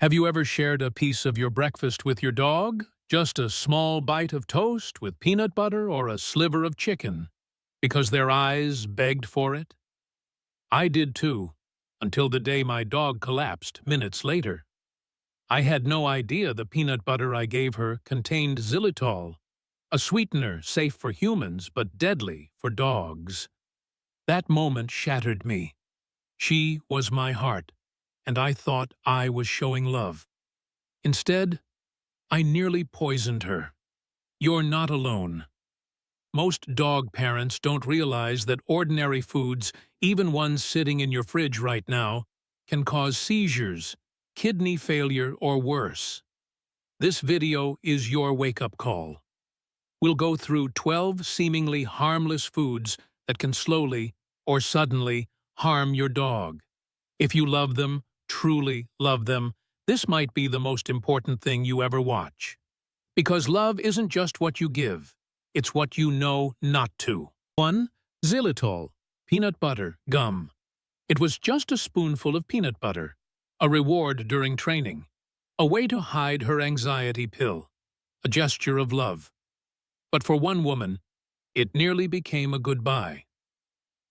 Have you ever shared a piece of your breakfast with your dog? Just a small bite of toast with peanut butter or a sliver of chicken, because their eyes begged for it? I did too, until the day my dog collapsed minutes later. I had no idea the peanut butter I gave her contained xylitol, a sweetener safe for humans but deadly for dogs. That moment shattered me. She was my heart, and I thought I was showing love. Instead, I nearly poisoned her. You're not alone. Most dog parents don't realize that ordinary foods, even ones sitting in your fridge right now, can cause seizures, kidney failure, or worse. This video is your wake-up call. We'll go through 12 seemingly harmless foods that can slowly or suddenly harm your dog. If you love them, truly love them, this might be the most important thing you ever watch. Because love isn't just what you give, it's what you know not to. 1. Xylitol, peanut butter, gum. It was just a spoonful of peanut butter, a reward during training, a way to hide her anxiety pill, a gesture of love. But for one woman, it nearly became a goodbye.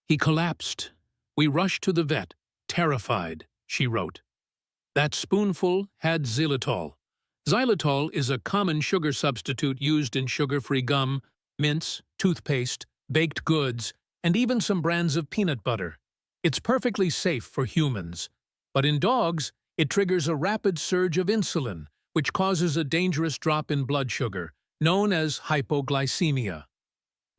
He collapsed. We rushed to the vet, terrified, she wrote. That spoonful had xylitol. Xylitol is a common sugar substitute used in sugar-free gum, mints, toothpaste, baked goods, and even some brands of peanut butter. It's perfectly safe for humans, but in dogs, it triggers a rapid surge of insulin, which causes a dangerous drop in blood sugar, known as hypoglycemia.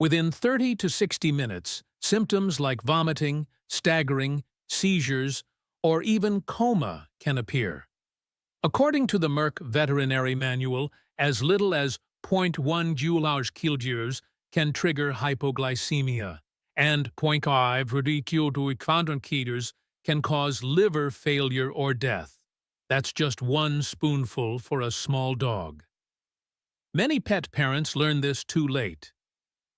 Within 30 to 60 minutes, symptoms like vomiting, staggering, seizures, or even coma can appear. According to the Merck Veterinary Manual, as little as 0.1 Joule/kg can trigger hypoglycemia, and 0.5 kg can cause liver failure or death. That's just one spoonful for a small dog. Many pet parents learn this too late.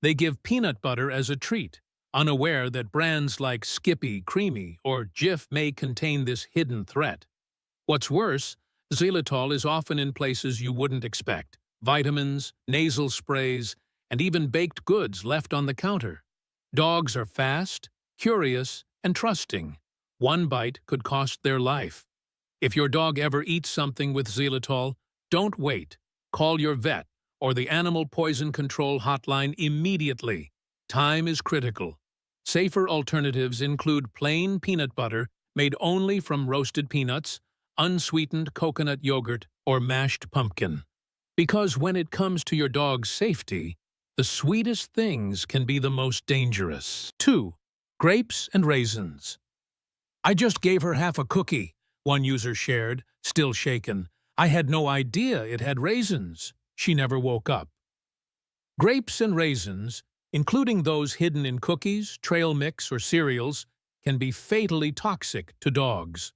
They give peanut butter as a treat, unaware that brands like Skippy, Creamy, or Jif may contain this hidden threat. What's worse, xylitol is often in places you wouldn't expect: vitamins, nasal sprays, and even baked goods left on the counter. Dogs are fast, curious, and trusting. One bite could cost their life. If your dog ever eats something with xylitol, don't wait. Call your vet or the Animal Poison Control Hotline immediately. Time is critical. Safer alternatives include plain peanut butter made only from roasted peanuts, unsweetened coconut yogurt, or mashed pumpkin. Because when it comes to your dog's safety, the sweetest things can be the most dangerous. 2. Grapes and raisins. I just gave her half a cookie, one user shared, still shaken. I had no idea it had raisins. She never woke up. Grapes and raisins, including those hidden in cookies, trail mix, or cereals, can be fatally toxic to dogs.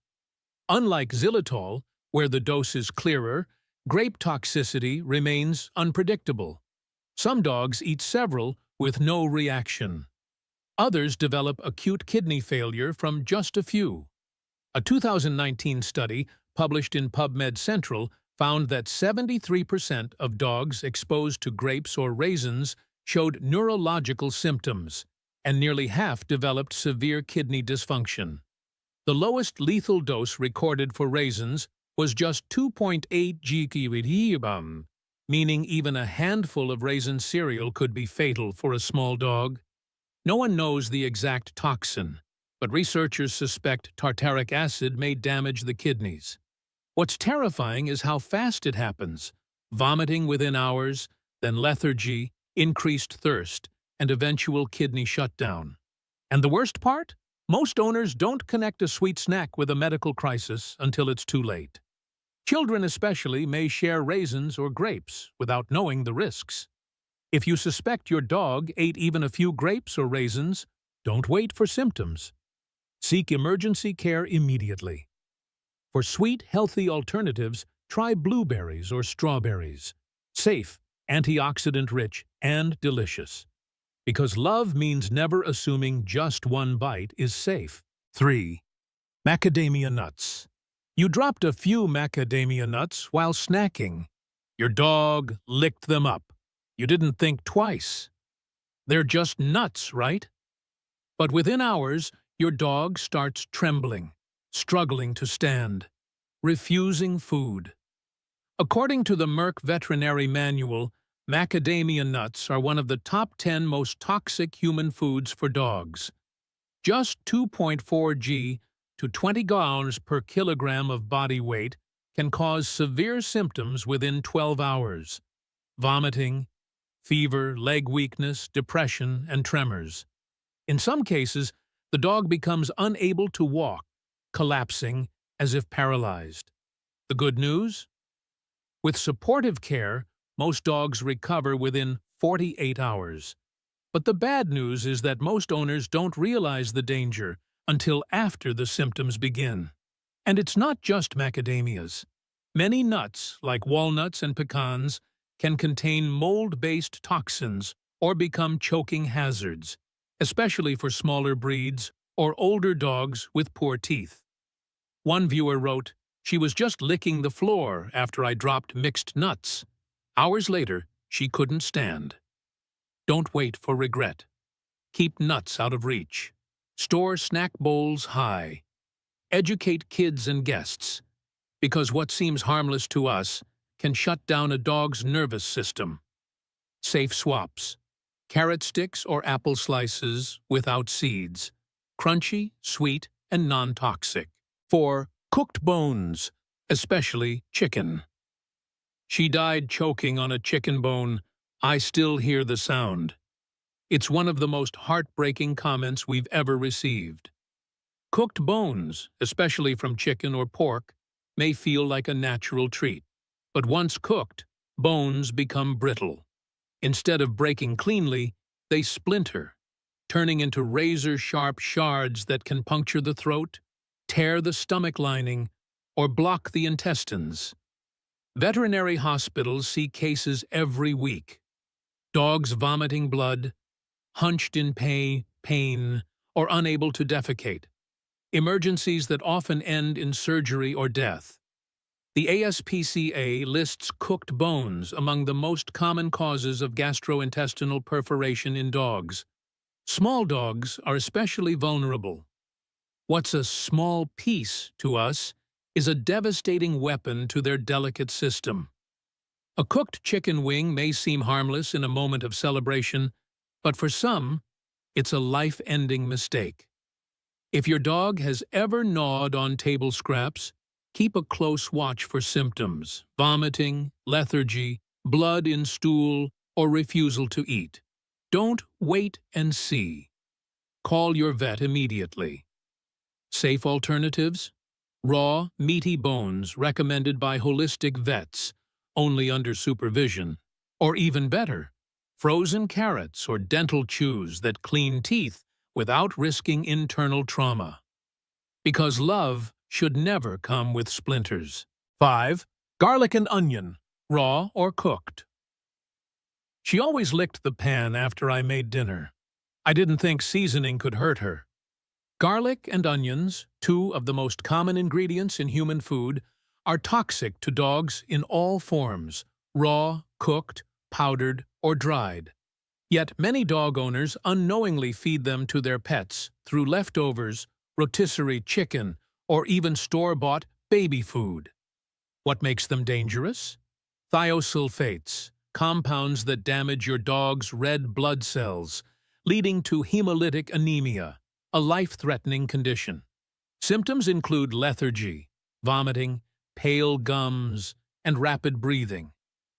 Unlike xylitol, where the dose is clearer, grape toxicity remains unpredictable. Some dogs eat several with no reaction. Others develop acute kidney failure from just a few. A 2019 study published in PubMed Central found that 73% of dogs exposed to grapes or raisins showed neurological symptoms, and nearly half developed severe kidney dysfunction. The lowest lethal dose recorded for raisins was just 2.8 gkg, meaning even a handful of raisin cereal could be fatal for a small dog. No one knows the exact toxin, but researchers suspect tartaric acid may damage the kidneys. What's terrifying is how fast it happens: vomiting within hours, then lethargy, increased thirst, and eventual kidney shutdown. And the worst part? Most owners don't connect a sweet snack with a medical crisis until it's too late. Children especially may share raisins or grapes without knowing the risks. If you suspect your dog ate even a few grapes or raisins, don't wait for symptoms. Seek emergency care immediately. For sweet, healthy alternatives, try blueberries or strawberries. Safe, antioxidant-rich, and delicious. Because love means never assuming just one bite is safe. 3. Macadamia nuts. You dropped a few macadamia nuts while snacking. Your dog licked them up. You didn't think twice. They're just nuts, right? But within hours, your dog starts trembling, struggling to stand, refusing food. According to the Merck Veterinary Manual, macadamia nuts are one of the top 10 most toxic human foods for dogs. Just 2.4 g to 20 gallons per kilogram of body weight can cause severe symptoms within 12 hours: vomiting, fever, leg weakness, depression, and tremors. In some cases, the dog becomes unable to walk, collapsing as if paralyzed. The good news? With supportive care, most dogs recover within 48 hours. But the bad news is that most owners don't realize the danger until after the symptoms begin. And it's not just macadamias. Many nuts, like walnuts and pecans, can contain mold-based toxins or become choking hazards, especially for smaller breeds or older dogs with poor teeth. One viewer wrote, "She was just licking the floor after I dropped mixed nuts. Hours later, she couldn't stand." Don't wait for regret. Keep nuts out of reach. Store snack bowls high. Educate kids and guests, because what seems harmless to us can shut down a dog's nervous system. Safe swaps. Carrot sticks or apple slices without seeds. Crunchy, sweet, and non-toxic. 4. Cooked bones, especially chicken. She died choking on a chicken bone. I still hear the sound. It's one of the most heartbreaking comments we've ever received. Cooked bones, especially from chicken or pork, may feel like a natural treat. But once cooked, bones become brittle. Instead of breaking cleanly, they splinter, turning into razor-sharp shards that can puncture the throat, tear the stomach lining, or block the intestines. Veterinary hospitals see cases every week. Dogs vomiting blood, hunched in pain, or unable to defecate. Emergencies that often end in surgery or death. The ASPCA lists cooked bones among the most common causes of gastrointestinal perforation in dogs. Small dogs are especially vulnerable. What's a small piece to us is a devastating weapon to their delicate system. A cooked chicken wing may seem harmless in a moment of celebration, but for some, it's a life-ending mistake. If your dog has ever gnawed on table scraps, keep a close watch for symptoms: vomiting, lethargy, blood in stool, or refusal to eat. Don't wait and see. Call your vet immediately. Safe alternatives? Raw, meaty bones recommended by holistic vets, only under supervision. Or even better, frozen carrots or dental chews that clean teeth without risking internal trauma. Because love should never come with splinters. 5. Garlic and onion, raw or cooked. She always licked the pan after I made dinner. I didn't think seasoning could hurt her. Garlic and onions, two of the most common ingredients in human food, are toxic to dogs in all forms: raw, cooked, powdered, or dried. Yet many dog owners unknowingly feed them to their pets through leftovers, rotisserie chicken, or even store-bought baby food. What makes them dangerous? Thiosulfates, compounds that damage your dog's red blood cells, leading to hemolytic anemia, a life-threatening condition. Symptoms include lethargy, vomiting, pale gums, and rapid breathing.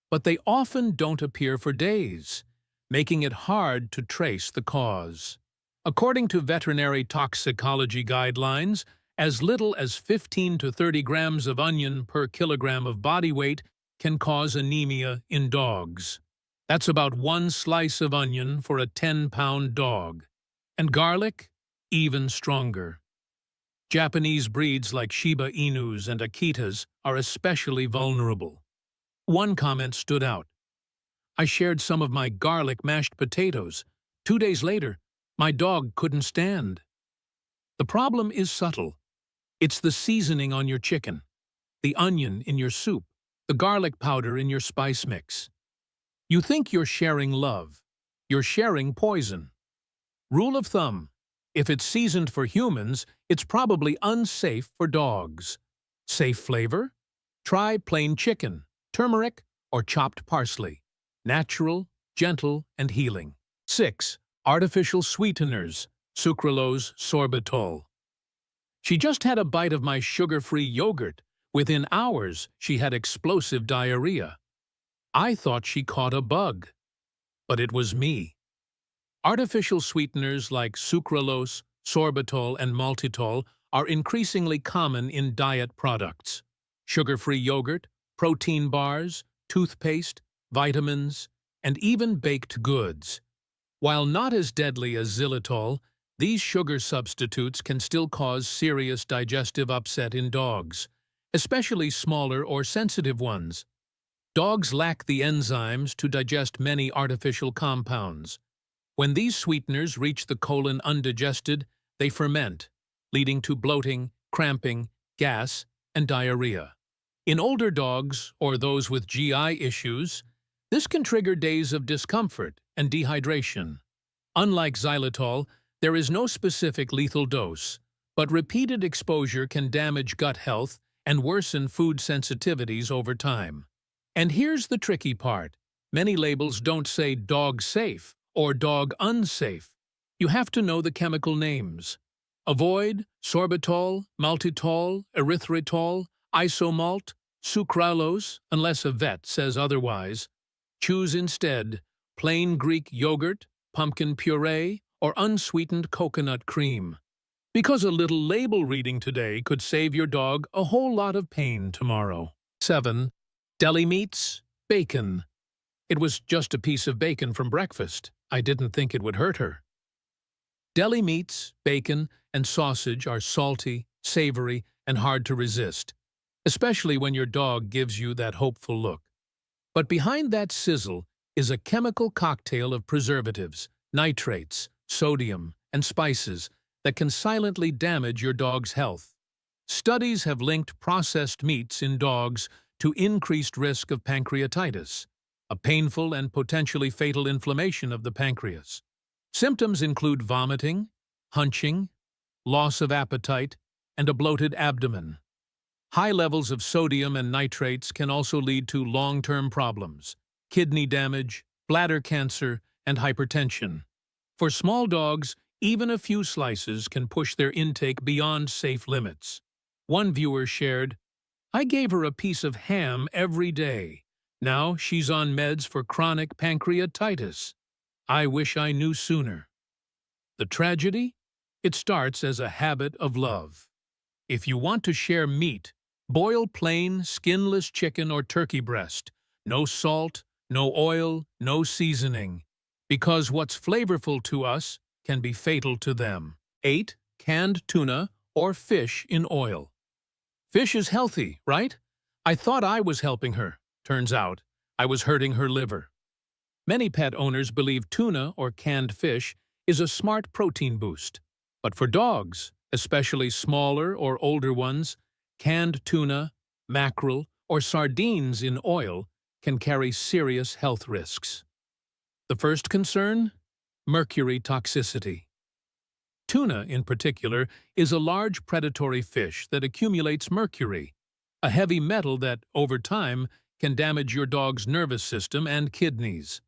But they often don't appear for days, making it hard to trace the cause. According to veterinary toxicology guidelines, as little as 15 to 30 grams of onion per kilogram of body weight can cause anemia in dogs. That's about one slice of onion for a 10-pound dog. And garlic? Even stronger. Japanese breeds like Shiba Inus and Akitas are especially vulnerable. One comment stood out. I shared some of my garlic mashed potatoes. 2 days later, my dog couldn't stand. The problem is subtle. It's the seasoning on your chicken. the onion in your soup, the garlic powder in your spice mix. You think you're sharing love. You're sharing poison. Rule of thumb: if it's seasoned for humans, it's probably unsafe for dogs. Safe flavor? Try plain chicken, turmeric, or chopped parsley. Natural, gentle, and healing. 6. Artificial sweeteners, sucralose, sorbitol. She just had a bite of my sugar-free yogurt. Within hours, she had explosive diarrhea. I thought she caught a bug, but it was me. Artificial sweeteners like sucralose, sorbitol, and maltitol are increasingly common in diet products. Sugar-free yogurt, protein bars, toothpaste, vitamins, and even baked goods. While not as deadly as xylitol, these sugar substitutes can still cause serious digestive upset in dogs, especially smaller or sensitive ones. Dogs lack the enzymes to digest many artificial compounds. When these sweeteners reach the colon undigested, they ferment, leading to bloating, cramping, gas, and diarrhea. In older dogs, or those with GI issues, this can trigger days of discomfort and dehydration. Unlike xylitol, there is no specific lethal dose, but repeated exposure can damage gut health and worsen food sensitivities over time. And here's the tricky part: many labels don't say dog safe or dog unsafe. You have to know the chemical names. Avoid sorbitol, maltitol, erythritol, isomalt, sucralose, unless a vet says otherwise. Choose instead plain Greek yogurt, pumpkin puree, or unsweetened coconut cream. Because a little label reading today could save your dog a whole lot of pain tomorrow. 7. Deli meats, bacon. It was just a piece of bacon from breakfast. I didn't think it would hurt her. Deli meats, bacon, and sausage are salty, savory, and hard to resist, especially when your dog gives you that hopeful look. But behind that sizzle is a chemical cocktail of preservatives, nitrates, sodium, and spices that can silently damage your dog's health. Studies have linked processed meats in dogs to increased risk of pancreatitis, a painful and potentially fatal inflammation of the pancreas. Symptoms include vomiting, hunching, loss of appetite, and a bloated abdomen. High levels of sodium and nitrates can also lead to long-term problems: kidney damage, bladder cancer, and hypertension. For small dogs, even a few slices can push their intake beyond safe limits. One viewer shared, "I gave her a piece of ham every day. Now she's on meds for chronic pancreatitis. I wish I knew sooner." The tragedy? It starts as a habit of love. If you want to share meat, boil plain, skinless chicken or turkey breast. No salt, no oil, no seasoning. Because what's flavorful to us can be fatal to them. 8. Canned tuna or fish in oil. Fish is healthy, right? I thought I was helping her. Turns out, I was hurting her liver. Many pet owners believe tuna or canned fish is a smart protein boost. But for dogs, especially smaller or older ones, canned tuna, mackerel, or sardines in oil can carry serious health risks. The first concern? Mercury toxicity. Tuna, in particular, is a large predatory fish that accumulates mercury, a heavy metal that, over time, can damage your dog's nervous system and kidneys.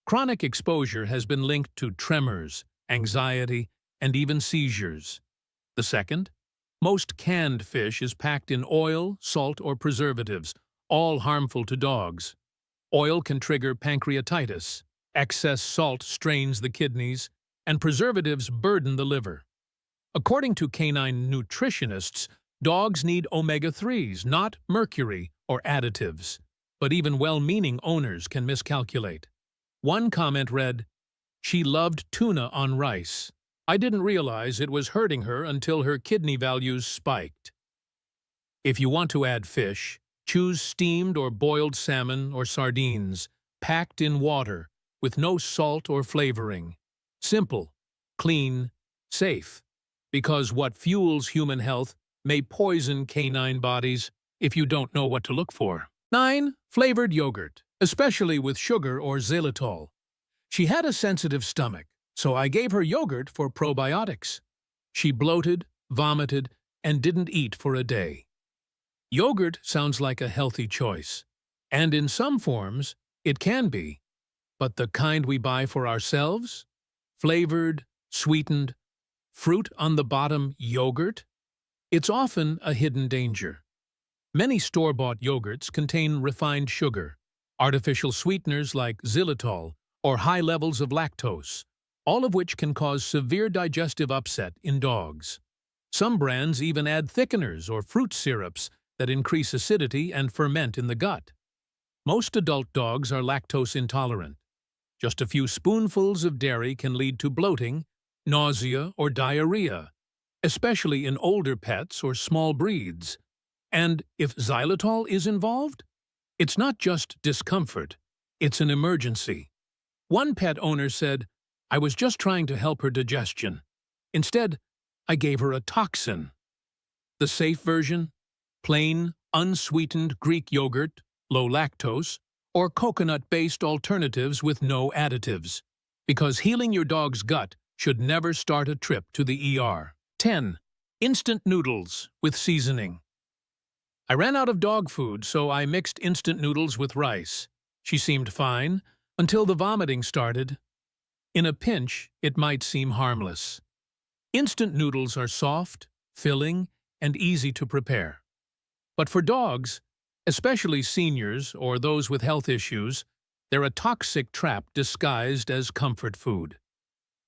Chronic exposure has been linked to tremors, anxiety, and even seizures. The second? Most canned fish is packed in oil, salt, or preservatives, all harmful to dogs. Oil can trigger pancreatitis, excess salt strains the kidneys, and preservatives burden the liver. According to canine nutritionists, dogs need omega-3s, not mercury or additives. But even well-meaning owners can miscalculate. One comment read, "She loved tuna on rice. I didn't realize it was hurting her until her kidney values spiked." If you want to add fish, choose steamed or boiled salmon or sardines, packed in water, with no salt or flavoring. Simple, clean, safe. Because what fuels human health may poison canine bodies. if you don't know what to look for. 9. Flavored yogurt, especially with sugar or xylitol. She had a sensitive stomach, so I gave her yogurt for probiotics. She bloated, vomited, and didn't eat for a day. Yogurt sounds like a healthy choice, and in some forms, it can be. But the kind we buy for ourselves? Flavored, sweetened, fruit on the bottom yogurt? It's often a hidden danger. Many store-bought yogurts contain refined sugar, artificial sweeteners like xylitol, or high levels of lactose, all of which can cause severe digestive upset in dogs. Some brands even add thickeners or fruit syrups that increase acidity and ferment in the gut. Most adult dogs are lactose intolerant. Just a few spoonfuls of dairy can lead to bloating, nausea, or diarrhea, especially in older pets or small breeds. And if xylitol is involved, it's not just discomfort, it's an emergency. One pet owner said, "I was just trying to help her digestion. Instead, I gave her a toxin." The safe version? Plain, unsweetened Greek yogurt, low lactose, or coconut-based alternatives with no additives. Because healing your dog's gut should never start a trip to the ER. 10. Instant noodles with seasoning. I ran out of dog food, so I mixed instant noodles with rice. She seemed fine, until the vomiting started. In a pinch, it might seem harmless. Instant noodles are soft, filling, and easy to prepare. But for dogs, especially seniors or those with health issues, they're a toxic trap disguised as comfort food.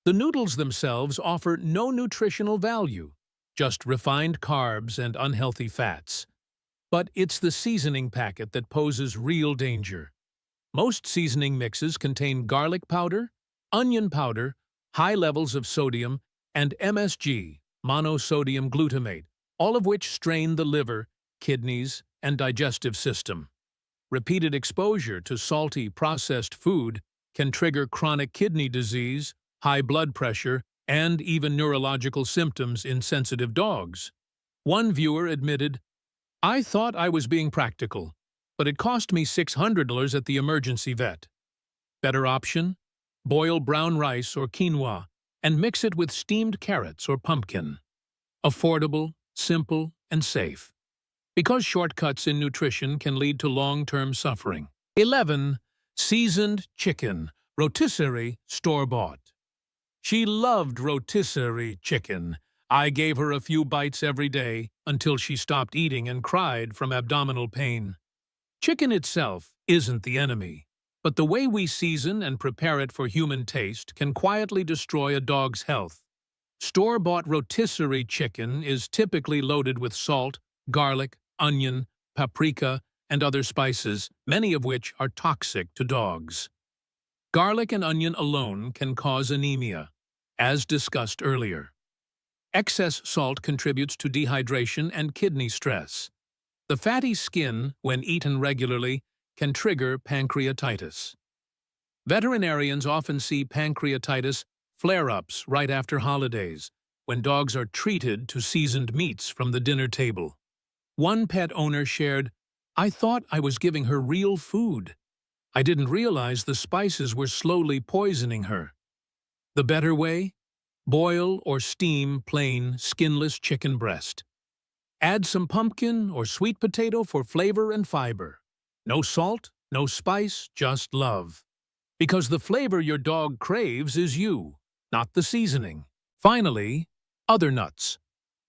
The noodles themselves offer no nutritional value, just refined carbs and unhealthy fats. But it's the seasoning packet that poses real danger. Most seasoning mixes contain garlic powder, onion powder, high levels of sodium, and MSG, monosodium glutamate, all of which strain the liver, kidneys, and digestive system. Repeated exposure to salty, processed food can trigger chronic kidney disease, high blood pressure, and even neurological symptoms in sensitive dogs. One viewer admitted, "I thought I was being practical, but it cost me $600 at the emergency vet." Better option? Boil brown rice or quinoa and mix it with steamed carrots or pumpkin. Affordable, simple, and safe. Because shortcuts in nutrition can lead to long-term suffering. 11. Seasoned chicken, rotisserie, store-bought. She loved rotisserie chicken. I gave her a few bites every day until she stopped eating and cried from abdominal pain. Chicken itself isn't the enemy, but the way we season and prepare it for human taste can quietly destroy a dog's health. Store-bought rotisserie chicken is typically loaded with salt, garlic, onion, paprika, and other spices, many of which are toxic to dogs. Garlic and onion alone can cause anemia, as discussed earlier. Excess salt contributes to dehydration and kidney stress. The fatty skin, when eaten regularly, can trigger pancreatitis. Veterinarians often see pancreatitis flare-ups right after holidays, when dogs are treated to seasoned meats from the dinner table. One pet owner shared, "I thought I was giving her real food. I didn't realize the spices were slowly poisoning her." The better way? Boil or steam plain, skinless chicken breast. Add some pumpkin or sweet potato for flavor and fiber. No salt, no spice, just love. Because the flavor your dog craves is you, not the seasoning. Finally, other nuts.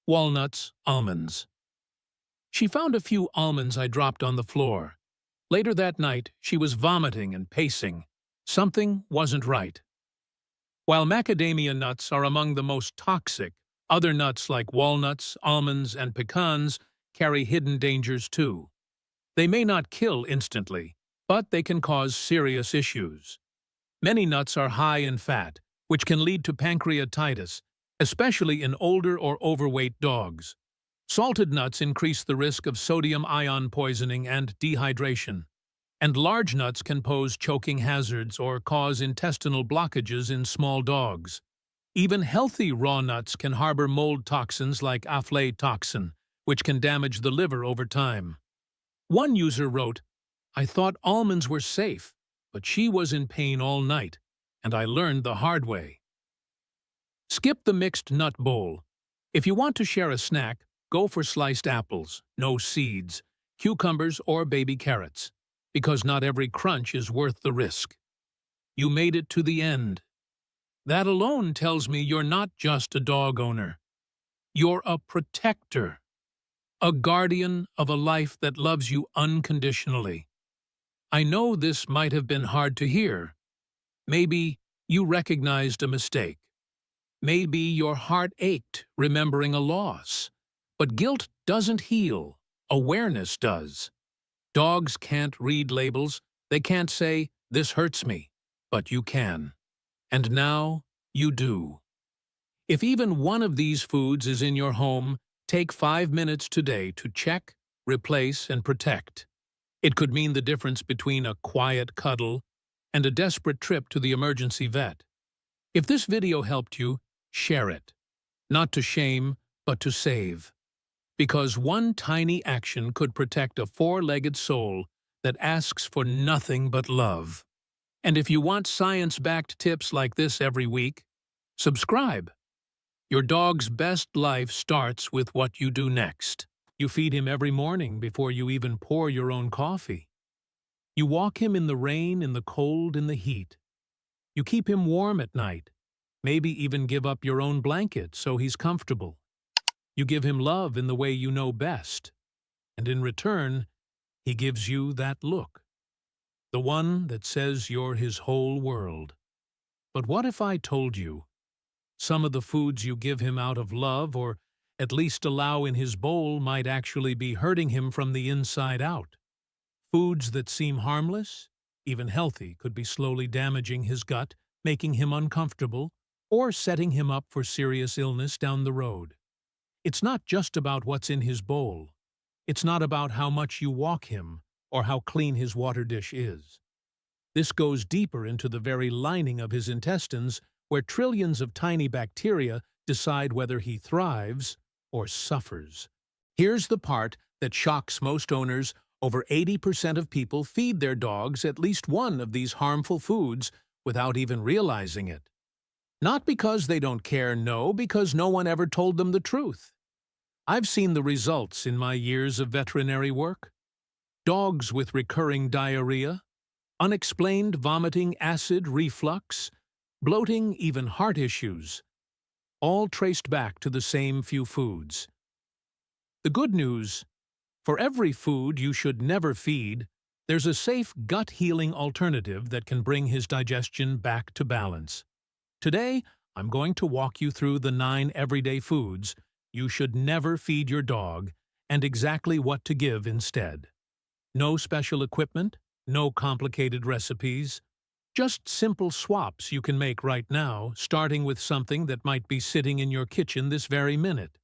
Walnuts, almonds. She found a few almonds I dropped on the floor. Later that night, she was vomiting and pacing. Something wasn't right. While macadamia nuts are among the most toxic, other nuts like walnuts, almonds, and pecans carry hidden dangers too. They may not kill instantly, but they can cause serious issues. Many nuts are high in fat, which can lead to pancreatitis, especially in older or overweight dogs. Salted nuts increase the risk of sodium ion poisoning and dehydration. And large nuts can pose choking hazards or cause intestinal blockages in small dogs. Even healthy raw nuts can harbor mold toxins like aflatoxin, which can damage the liver over time. One user wrote, "I thought almonds were safe, but she was in pain all night, and I learned the hard way." Skip the mixed nut bowl. If you want to share a snack, go for sliced apples, no seeds, cucumbers or baby carrots, because not every crunch is worth the risk. You made it to the end. That alone tells me you're not just a dog owner. You're a protector, a guardian of a life that loves you unconditionally. I know this might have been hard to hear. Maybe you recognized a mistake. Maybe your heart ached remembering a loss. But guilt doesn't heal. Awareness does. Dogs can't read labels. They can't say, "This hurts me." But you can. And now you do. If even one of these foods is in your home, take 5 minutes today to check, replace, and protect. It could mean the difference between a quiet cuddle and a desperate trip to the emergency vet. If this video helped you, share it. Not to shame, but to save. Because one tiny action could protect a four-legged soul that asks for nothing but love. And if you want science-backed tips like this every week, subscribe. Your dog's best life starts with what you do next. You feed him every morning before you even pour your own coffee. You walk him in the rain, in the cold, in the heat. You keep him warm at night. Maybe even give up your own blanket so he's comfortable. You give him love in the way you know best. And in return, he gives you that look. The one that says you're his whole world. But what if I told you some of the foods you give him out of love, or at least allow in his bowl, might actually be hurting him from the inside out? Foods that seem harmless, even healthy, could be slowly damaging his gut, making him uncomfortable, or setting him up for serious illness down the road. It's not just about what's in his bowl. It's not about how much you walk him or how clean his water dish is. This goes deeper into the very lining of his intestines, where trillions of tiny bacteria decide whether he thrives or suffers. Here's the part that shocks most owners. Over 80% of people feed their dogs at least one of these harmful foods without even realizing it. Not because they don't care, no, because no one ever told them the truth. I've seen the results in my years of veterinary work. Dogs with recurring diarrhea, unexplained vomiting, acid reflux, bloating, even heart issues, all traced back to the same few foods. The good news: for every food you should never feed, there's a safe gut-healing alternative that can bring his digestion back to balance. Today, I'm going to walk you through the 9 everyday foods you should never feed your dog and exactly what to give instead. No special equipment, no complicated recipes, just simple swaps you can make right now, starting with something that might be sitting in your kitchen this very minute.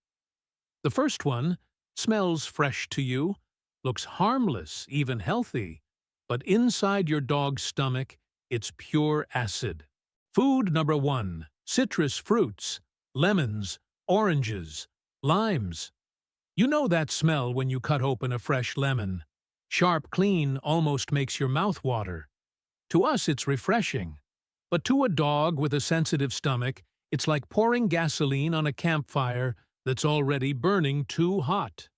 The first one smells fresh to you, looks harmless, even healthy, but inside your dog's stomach, it's pure acid. Food number 1: citrus fruits, lemons, oranges, limes. You know that smell when you cut open a fresh lemon. Sharp, clean, almost makes your mouth water. To us, it's refreshing. But to a dog with a sensitive stomach, it's like pouring gasoline on a campfire that's already burning too hot.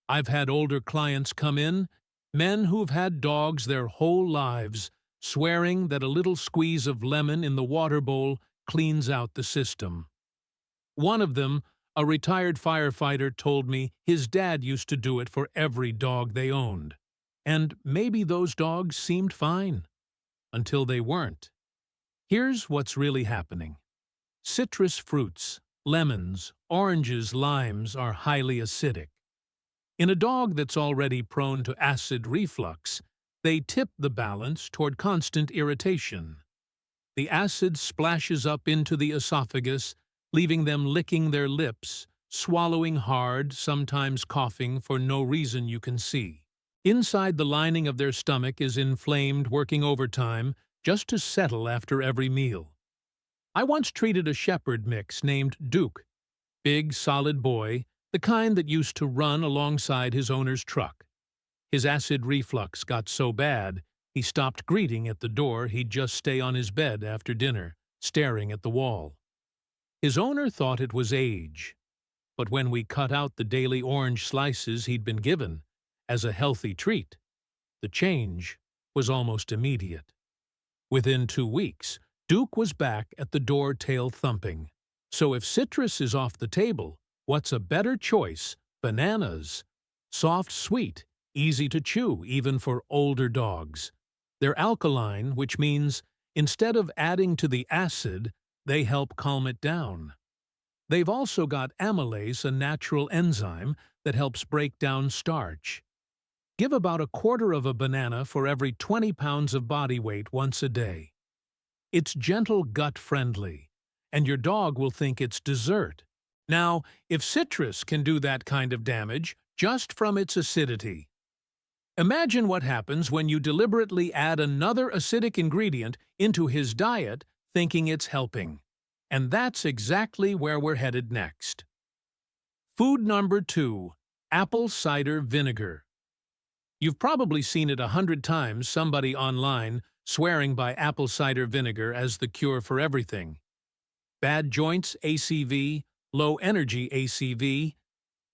I've had older clients come in, men who've had dogs their whole lives, swearing that a little squeeze of lemon in the water bowl cleans out the system. One of them, a retired firefighter, told me his dad used to do it for every dog they owned. And maybe those dogs seemed fine, until they weren't. Here's what's really happening. Citrus fruits, lemons, oranges, limes are highly acidic. In a dog that's already prone to acid reflux, they tip the balance toward constant irritation. The acid splashes up into the esophagus, leaving them licking their lips, swallowing hard, sometimes coughing for no reason you can see. Inside the lining of their stomach is inflamed, working overtime just to settle after every meal. I once treated a shepherd mix named Duke, big, solid boy, the kind that used to run alongside his owner's truck. His acid reflux got so bad, he stopped greeting at the door. He'd just stay on his bed after dinner, staring at the wall. His owner thought it was age, but when we cut out the daily orange slices he'd been given as a healthy treat, the change was almost immediate. Within 2 weeks, Duke was back at the door, tail thumping. So if citrus is off the table, what's a better choice? Bananas. Soft, sweet, easy to chew, even for older dogs. They're alkaline, which means instead of adding to the acid, they help calm it down. They've also got amylase, a natural enzyme that helps break down starch. Give about 1/4 of a banana for every 20 pounds of body weight once a day. It's gentle, gut-friendly, and your dog will think it's dessert. Now, if citrus can do that kind of damage just from its acidity, imagine what happens when you deliberately add another acidic ingredient into his diet, thinking it's helping. And that's exactly where we're headed next. Food number 2, apple cider vinegar. You've probably seen it 100 times, somebody online swearing by apple cider vinegar as the cure for everything. Bad joints, ACV, low energy, ACV.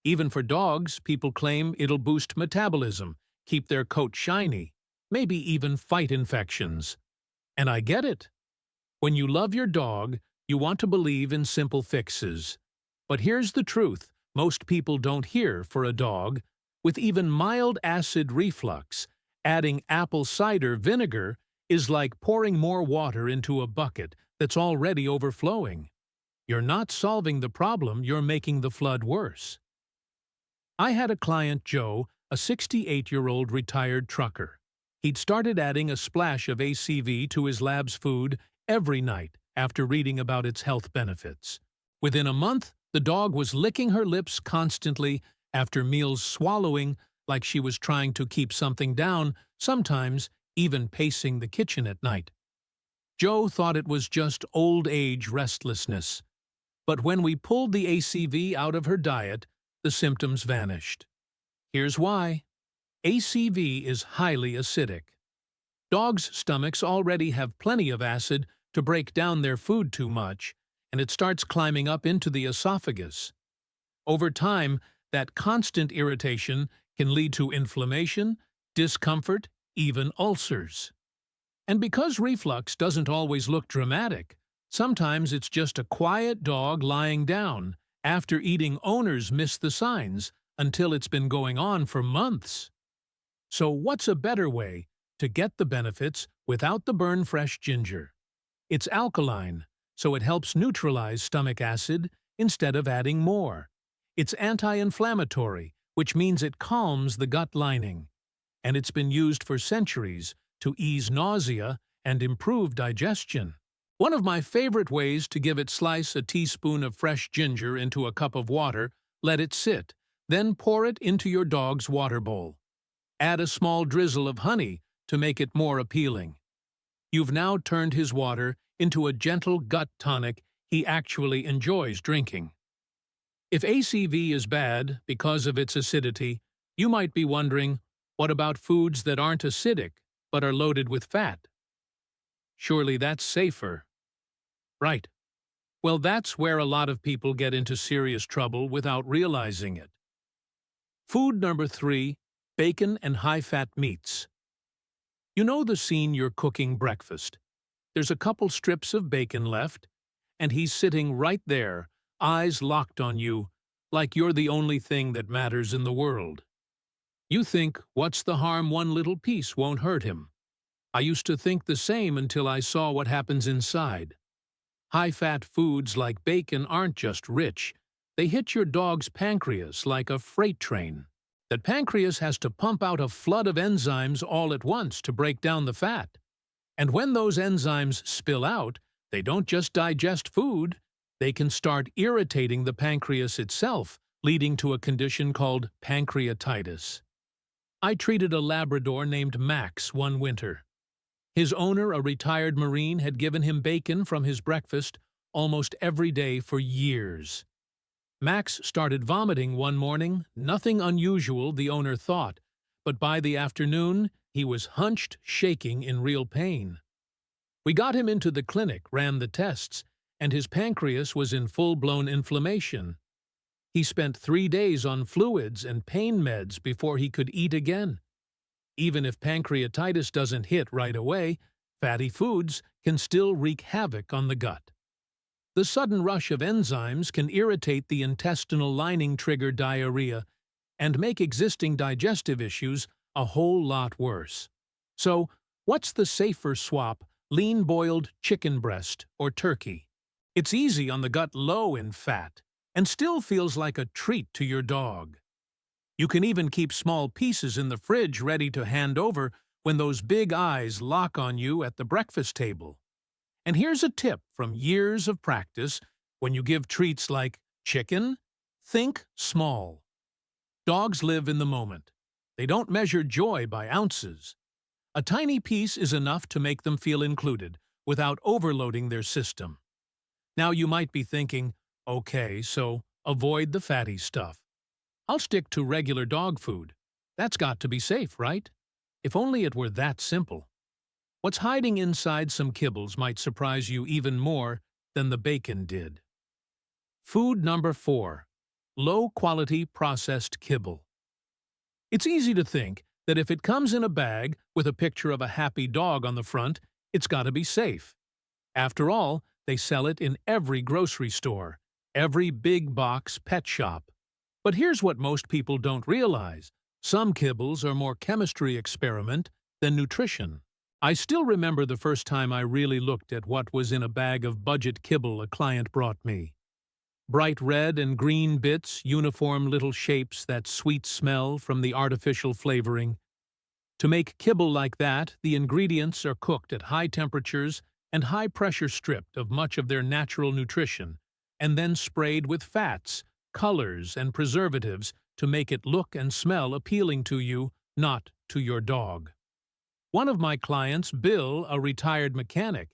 Even for dogs, people claim it'll boost metabolism, keep their coat shiny, maybe even fight infections. And I get it. When you love your dog, you want to believe in simple fixes. But here's the truth most people don't hear for a dog. With even mild acid reflux, adding apple cider vinegar is like pouring more water into a bucket that's already overflowing. You're not solving the problem, you're making the flood worse. I had a client, Joe, a 68-year-old retired trucker. He'd started adding a splash of ACV to his lab's food every night after reading about its health benefits. Within a month, the dog was licking her lips constantly after meals, swallowing like she was trying to keep something down, sometimes even pacing the kitchen at night. Joe thought it was just old age restlessness. But when we pulled the ACV out of her diet, the symptoms vanished. Here's why. ACV is highly acidic. Dogs' stomachs already have plenty of acid to break down their food too much, and it starts climbing up into the esophagus. Over time, that constant irritation can lead to inflammation, discomfort, even ulcers. And because reflux doesn't always look dramatic, sometimes it's just a quiet dog lying down. After eating, owners miss the signs until it's been going on for months. So what's a better way to get the benefits without the burn-fresh ginger? It's alkaline, so it helps neutralize stomach acid instead of adding more. It's anti-inflammatory, which means it calms the gut lining. And it's been used for centuries to ease nausea and improve digestion. One of my favorite ways to give it: slice a teaspoon of fresh ginger into a cup of water, let it sit, then pour it into your dog's water bowl. Add a small drizzle of honey to make it more appealing. You've now turned his water into a gentle gut tonic he actually enjoys drinking. If ACV is bad because of its acidity, you might be wondering, what about foods that aren't acidic but are loaded with fat? Surely that's safer. Right. Well, that's where a lot of people get into serious trouble without realizing it. Food number 3, bacon and high-fat meats. You know the scene: you're cooking breakfast. There's a couple strips of bacon left, and he's sitting right there, eyes locked on you, like you're the only thing that matters in the world. You think, what's the harm? One little piece won't hurt him. I used to think the same until I saw what happens inside. High-fat foods like bacon aren't just rich, they hit your dog's pancreas like a freight train. That pancreas has to pump out a flood of enzymes all at once to break down the fat. And when those enzymes spill out, they don't just digest food, they can start irritating the pancreas itself, leading to a condition called pancreatitis. I treated a Labrador named Max one winter. His owner, a retired Marine, had given him bacon from his breakfast almost every day for years. Max started vomiting one morning, nothing unusual, the owner thought, but by the afternoon, he was hunched, shaking in real pain. We got him into the clinic, ran the tests, and his pancreas was in full-blown inflammation. He spent 3 days on fluids and pain meds before he could eat again. Even if pancreatitis doesn't hit right away, fatty foods can still wreak havoc on the gut. The sudden rush of enzymes can irritate the intestinal lining, trigger diarrhea, and make existing digestive issues a whole lot worse. So, what's the safer swap, lean boiled chicken breast or turkey? It's easy on the gut, low in fat, and still feels like a treat to your dog. You can even keep small pieces in the fridge ready to hand over when those big eyes lock on you at the breakfast table. And here's a tip from years of practice: when you give treats like chicken, think small. Dogs live in the moment. They don't measure joy by ounces. A tiny piece is enough to make them feel included without overloading their system. Now you might be thinking, okay, so avoid the fatty stuff. I'll stick to regular dog food. That's got to be safe, right? If only it were that simple. What's hiding inside some kibbles might surprise you even more than the bacon did. Food number 4. Low-quality processed kibble. It's easy to think that if it comes in a bag with a picture of a happy dog on the front, it's got to be safe. After all, they sell it in every grocery store, every big box pet shop. But here's what most people don't realize: some kibbles are more chemistry experiment than nutrition. I still remember the first time I really looked at what was in a bag of budget kibble a client brought me. Bright red and green bits, uniform little shapes, that sweet smell from the artificial flavoring. To make kibble like that, the ingredients are cooked at high temperatures and high pressure, stripped of much of their natural nutrition, and then sprayed with fats, colors, and preservatives to make it look and smell appealing to you, not to your dog. One of my clients, Bill, a retired mechanic,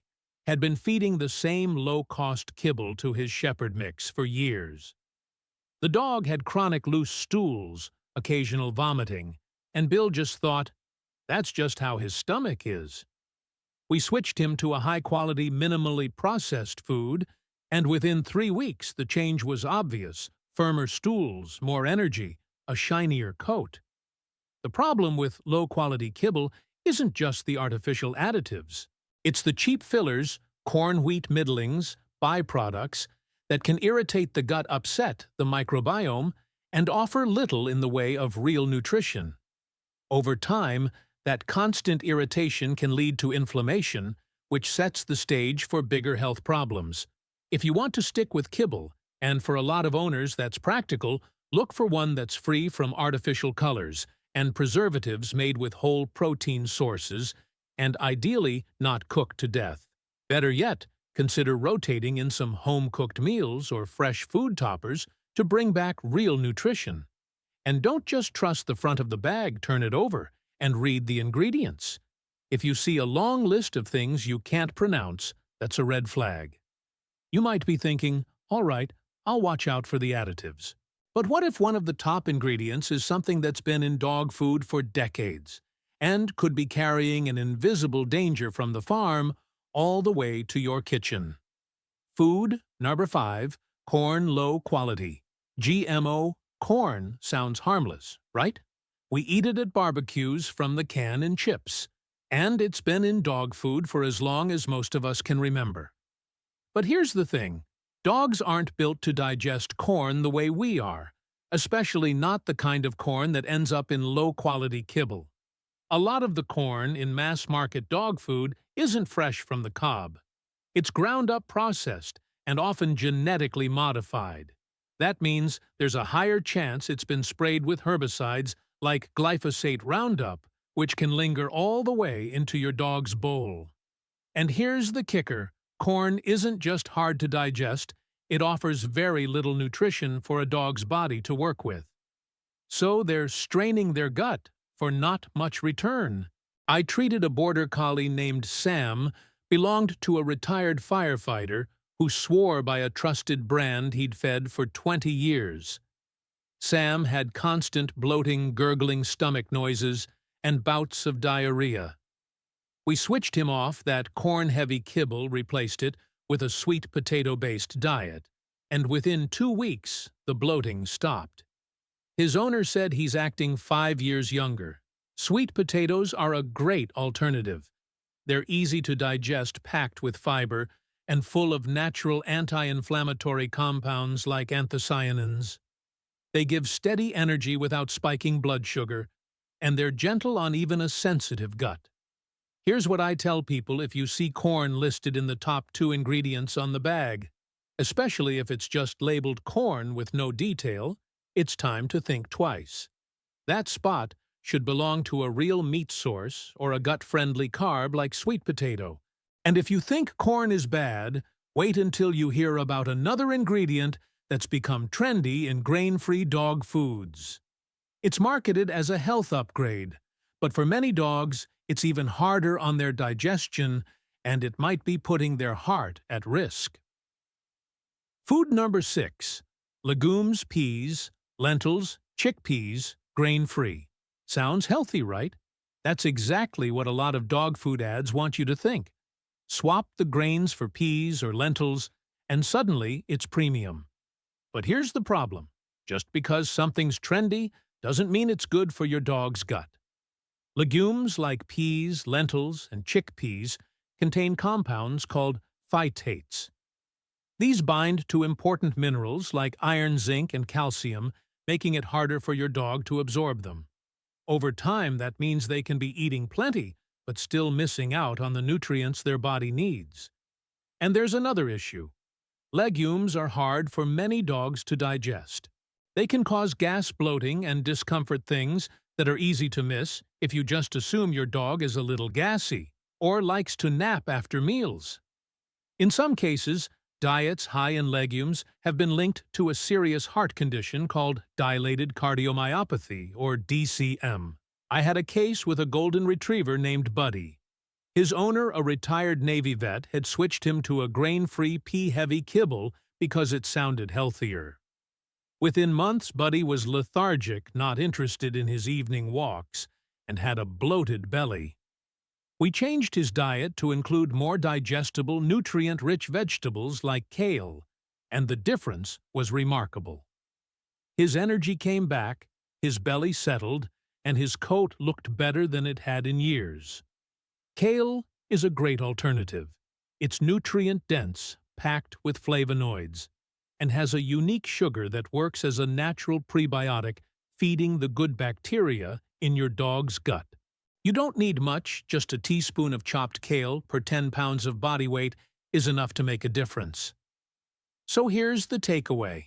had been feeding the same low-cost kibble to his shepherd mix for years. The dog had chronic loose stools, occasional vomiting, and Bill just thought, that's just how his stomach is. We switched him to a high-quality, minimally processed food, and within 3 weeks the change was obvious: firmer stools, more energy, a shinier coat. The problem with low-quality kibble isn't just the artificial additives. It's the cheap fillers, corn-wheat middlings, byproducts that can irritate the gut, upset the microbiome, and offer little in the way of real nutrition. Over time, that constant irritation can lead to inflammation, which sets the stage for bigger health problems. If you want to stick with kibble, and for a lot of owners that's practical, look for one that's free from artificial colors and preservatives, made with whole protein sources, and ideally not cooked to death. Better yet, consider rotating in some home-cooked meals or fresh food toppers to bring back real nutrition. And don't just trust the front of the bag, turn it over and read the ingredients. If you see a long list of things you can't pronounce, that's a red flag. You might be thinking, all right, I'll watch out for the additives. But what if one of the top ingredients is something that's been in dog food for decades and could be carrying an invisible danger from the farm all the way to your kitchen? Food number 5, corn low quality. GMO corn sounds harmless, right? We eat it at barbecues from the can in chips, and it's been in dog food for as long as most of us can remember. But here's the thing: dogs aren't built to digest corn the way we are, especially not the kind of corn that ends up in low-quality kibble. A lot of the corn in mass-market dog food isn't fresh from the cob. It's ground-up, processed, and often genetically modified. That means there's a higher chance it's been sprayed with herbicides like glyphosate Roundup, which can linger all the way into your dog's bowl. And here's the kicker: corn isn't just hard to digest, it offers very little nutrition for a dog's body to work with. So they're straining their gut for not much return. I treated a border collie named Sam, belonged to a retired firefighter who swore by a trusted brand he'd fed for 20 years. Sam had constant bloating, gurgling stomach noises and bouts of diarrhea. We switched him off that corn-heavy kibble, replaced it with a sweet potato-based diet, and within 2 weeks, the bloating stopped. His owner said he's acting 5 years younger. Sweet potatoes are a great alternative. They're easy to digest, packed with fiber, and full of natural anti-inflammatory compounds like anthocyanins. They give steady energy without spiking blood sugar, and they're gentle on even a sensitive gut. Here's what I tell people if you see corn listed in the top 2 ingredients on the bag. Especially if it's just labeled corn with no detail, it's time to think twice. That spot should belong to a real meat source or a gut-friendly carb like sweet potato. And if you think corn is bad, wait until you hear about another ingredient that's become trendy in grain-free dog foods. It's marketed as a health upgrade, but for many dogs, it's even harder on their digestion, and it might be putting their heart at risk. Food number 6. Legumes, peas, lentils, chickpeas, grain-free. Sounds healthy, right? That's exactly what a lot of dog food ads want you to think. Swap the grains for peas or lentils, and suddenly it's premium. But here's the problem. Just because something's trendy doesn't mean it's good for your dog's gut. Legumes like peas, lentils, and chickpeas contain compounds called phytates. These bind to important minerals like iron, zinc, and calcium, making it harder for your dog to absorb them. Over time, that means they can be eating plenty, but still missing out on the nutrients their body needs. And there's another issue. Legumes are hard for many dogs to digest. They can cause gas, bloating, and discomfort, things that are easy to miss if you just assume your dog is a little gassy or likes to nap after meals. In some cases, diets high in legumes have been linked to a serious heart condition called dilated cardiomyopathy, or DCM. I had a case with a golden retriever named Buddy. His owner, a retired Navy vet, had switched him to a grain-free, pea-heavy kibble because it sounded healthier. Within months, Buddy was lethargic, not interested in his evening walks, and had a bloated belly. We changed his diet to include more digestible, nutrient-rich vegetables like kale, and the difference was remarkable. His energy came back, his belly settled, and his coat looked better than it had in years. Kale is a great alternative. It's nutrient-dense, packed with flavonoids, and has a unique sugar that works as a natural prebiotic, feeding the good bacteria in your dog's gut. You don't need much, just a teaspoon of chopped kale per 10 pounds of body weight is enough to make a difference. So here's the takeaway.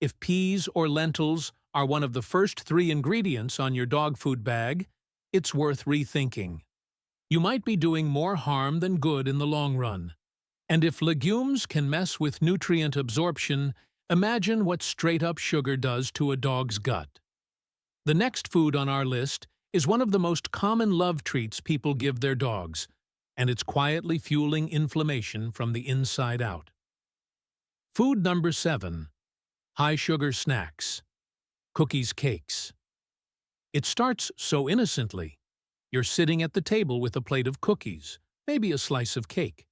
If peas or lentils are one of the first 3 ingredients on your dog food bag, it's worth rethinking. You might be doing more harm than good in the long run. And if legumes can mess with nutrient absorption, imagine what straight-up sugar does to a dog's gut. The next food on our list is one of the most common love treats people give their dogs, and it's quietly fueling inflammation from the inside out. Food number 7. High-sugar snacks. Cookies, cakes. It starts so innocently. You're sitting at the table with a plate of cookies, maybe a slice of cake.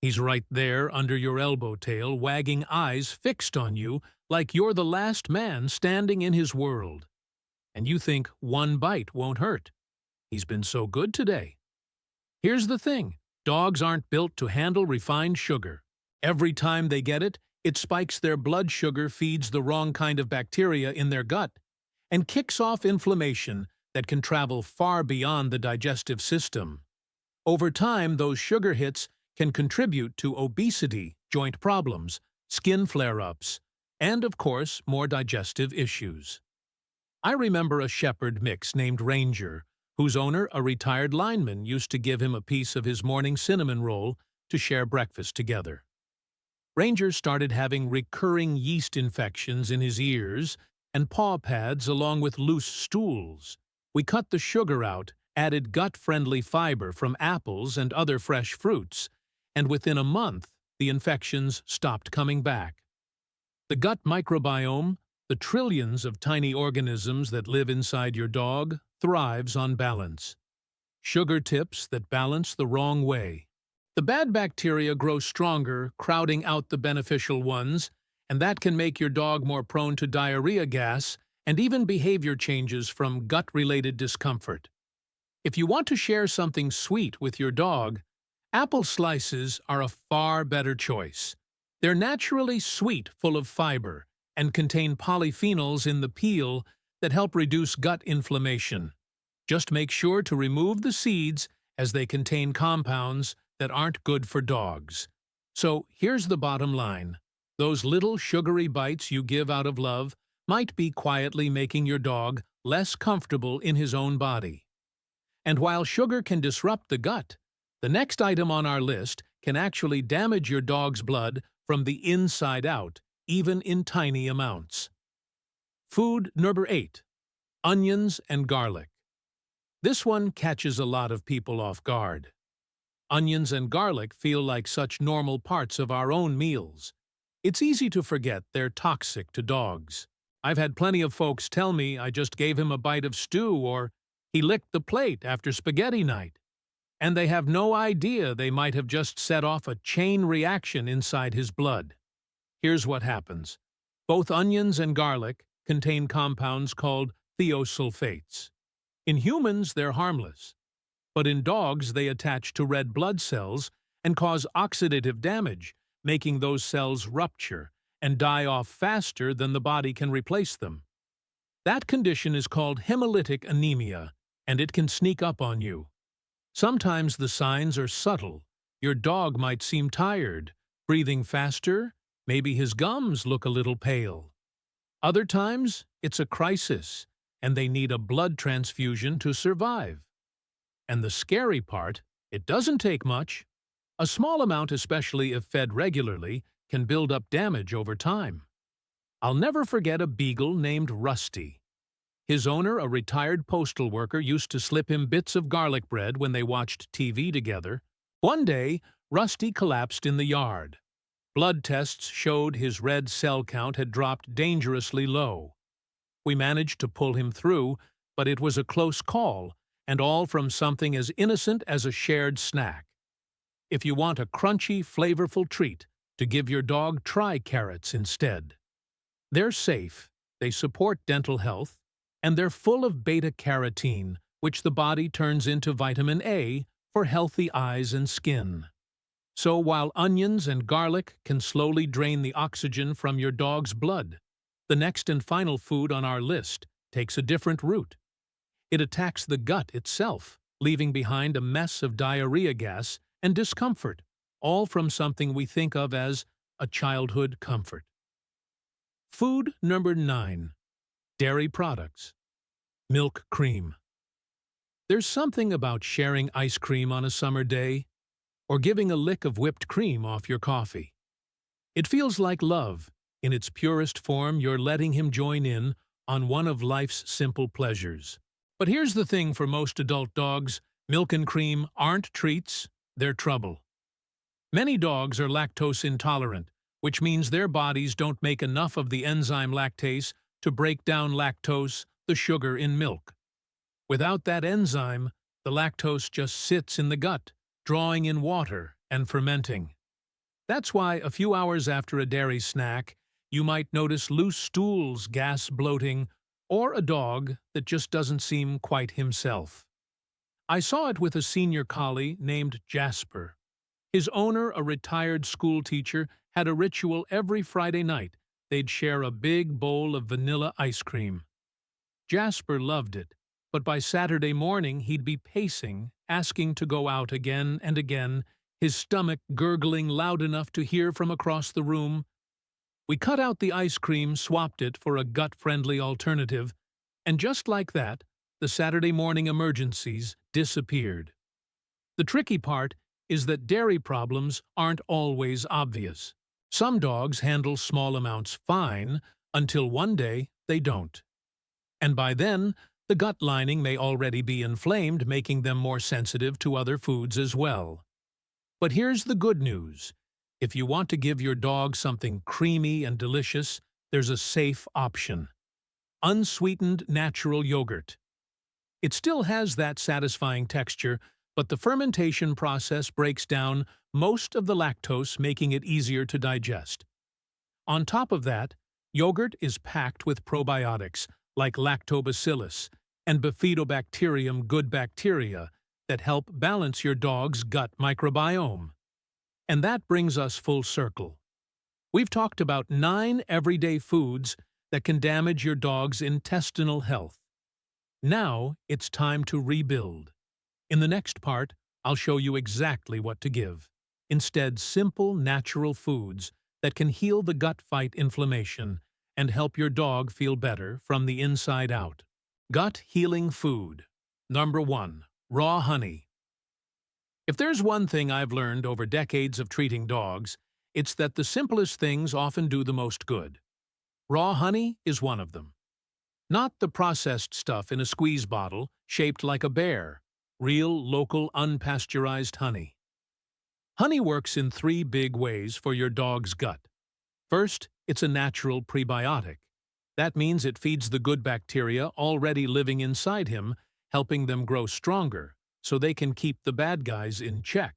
He's right there under your elbow tail, wagging eyes fixed on you like you're the last man standing in his world. And you think one bite won't hurt. He's been so good today. Here's the thing. Dogs aren't built to handle refined sugar. Every time they get it, it spikes their blood sugar, feeds the wrong kind of bacteria in their gut, and kicks off inflammation that can travel far beyond the digestive system. Over time, those sugar hits can contribute to obesity, joint problems, skin flare-ups, and, of course, more digestive issues. I remember a shepherd mix named Ranger, whose owner, a retired lineman, used to give him a piece of his morning cinnamon roll to share breakfast together. Ranger started having recurring yeast infections in his ears and paw pads along with loose stools. We cut the sugar out, added gut-friendly fiber from apples and other fresh fruits, and within a month, the infections stopped coming back. The gut microbiome, The trillions of tiny organisms that live inside your dog thrives on balance. Sugar tips that balance the wrong way. The bad bacteria grow stronger, crowding out the beneficial ones, and that can make your dog more prone to diarrhea gas and even behavior changes from gut-related discomfort. If you want to share something sweet with your dog, apple slices are a far better choice. They're naturally sweet, full of fiber, and contain polyphenols in the peel that help reduce gut inflammation. Just make sure to remove the seeds as they contain compounds that aren't good for dogs. So here's the bottom line. Those little sugary bites you give out of love might be quietly making your dog less comfortable in his own body. And while sugar can disrupt the gut, the next item on our list can actually damage your dog's blood from the inside out, even in tiny amounts. Food number 8. Onions and garlic. This one catches a lot of people off guard. Onions and garlic feel like such normal parts of our own meals. It's easy to forget they're toxic to dogs. I've had plenty of folks tell me I just gave him a bite of stew or he licked the plate after spaghetti night. And they have no idea they might have just set off a chain reaction inside his blood. Here's what happens. Both onions and garlic contain compounds called thiosulfates. In humans, they're harmless, but in dogs they attach to red blood cells and cause oxidative damage, making those cells rupture and die off faster than the body can replace them. That condition is called hemolytic anemia, and it can sneak up on you. Sometimes the signs are subtle. Your dog might seem tired, breathing faster, maybe his gums look a little pale. Other times, it's a crisis, and they need a blood transfusion to survive. And the scary part, it doesn't take much. A small amount, especially if fed regularly, can build up damage over time. I'll never forget a beagle named Rusty. His owner, a retired postal worker, used to slip him bits of garlic bread when they watched TV together. One day, Rusty collapsed in the yard. Blood tests showed his red cell count had dropped dangerously low. We managed to pull him through, but it was a close call, and all from something as innocent as a shared snack. If you want a crunchy, flavorful treat to give your dog, try carrots instead. They're safe, they support dental health, and they're full of beta-carotene, which the body turns into vitamin A for healthy eyes and skin. So while onions and garlic can slowly drain the oxygen from your dog's blood, the next and final food on our list takes a different route. It attacks the gut itself, leaving behind a mess of diarrhea gas and discomfort, all from something we think of as a childhood comfort. Food number 9. Dairy products. Milk cream. There's something about sharing ice cream on a summer day, or giving a lick of whipped cream off your coffee. It feels like love. In its purest form, you're letting him join in on one of life's simple pleasures. But here's the thing for most adult dogs, milk and cream aren't treats, they're trouble. Many dogs are lactose intolerant, which means their bodies don't make enough of the enzyme lactase to break down lactose, the sugar in milk. Without that enzyme, the lactose just sits in the gut, drawing in water and fermenting. That's why a few hours after a dairy snack, you might notice loose stools, gas bloating, or a dog that just doesn't seem quite himself. I saw it with a senior collie named Jasper. His owner, a retired school teacher, had a ritual every Friday night. They'd share a big bowl of vanilla ice cream. Jasper loved it, but by Saturday morning he'd be pacing, asking to go out again and again, his stomach gurgling loud enough to hear from across the room. We cut out the ice cream, swapped it for a gut-friendly alternative, and just like that, the Saturday morning emergencies disappeared. The tricky part is that dairy problems aren't always obvious. Some dogs handle small amounts fine until one day they don't. And by then, the gut lining may already be inflamed, making them more sensitive to other foods as well. But here's the good news. If you want to give your dog something creamy and delicious, there's a safe option: unsweetened natural yogurt. It still has that satisfying texture, but the fermentation process breaks down most of the lactose, making it easier to digest. On top of that, yogurt is packed with probiotics like lactobacillus and bifidobacterium good bacteria that help balance your dog's gut microbiome. And that brings us full circle. We've talked about 9 everyday foods that can damage your dog's intestinal health. Now it's time to rebuild. In the next part, I'll show you exactly what to give. Instead, simple, natural foods that can heal the gut, fight inflammation, and help your dog feel better from the inside out. Gut healing food. Number 1. Raw honey. If there's one thing I've learned over decades of treating dogs, it's that the simplest things often do the most good. Raw honey is one of them. Not the processed stuff in a squeeze bottle shaped like a bear. Real, local, unpasteurized honey. Honey works in 3 big ways for your dog's gut. First, it's a natural prebiotic. That means it feeds the good bacteria already living inside him, helping them grow stronger, so they can keep the bad guys in check.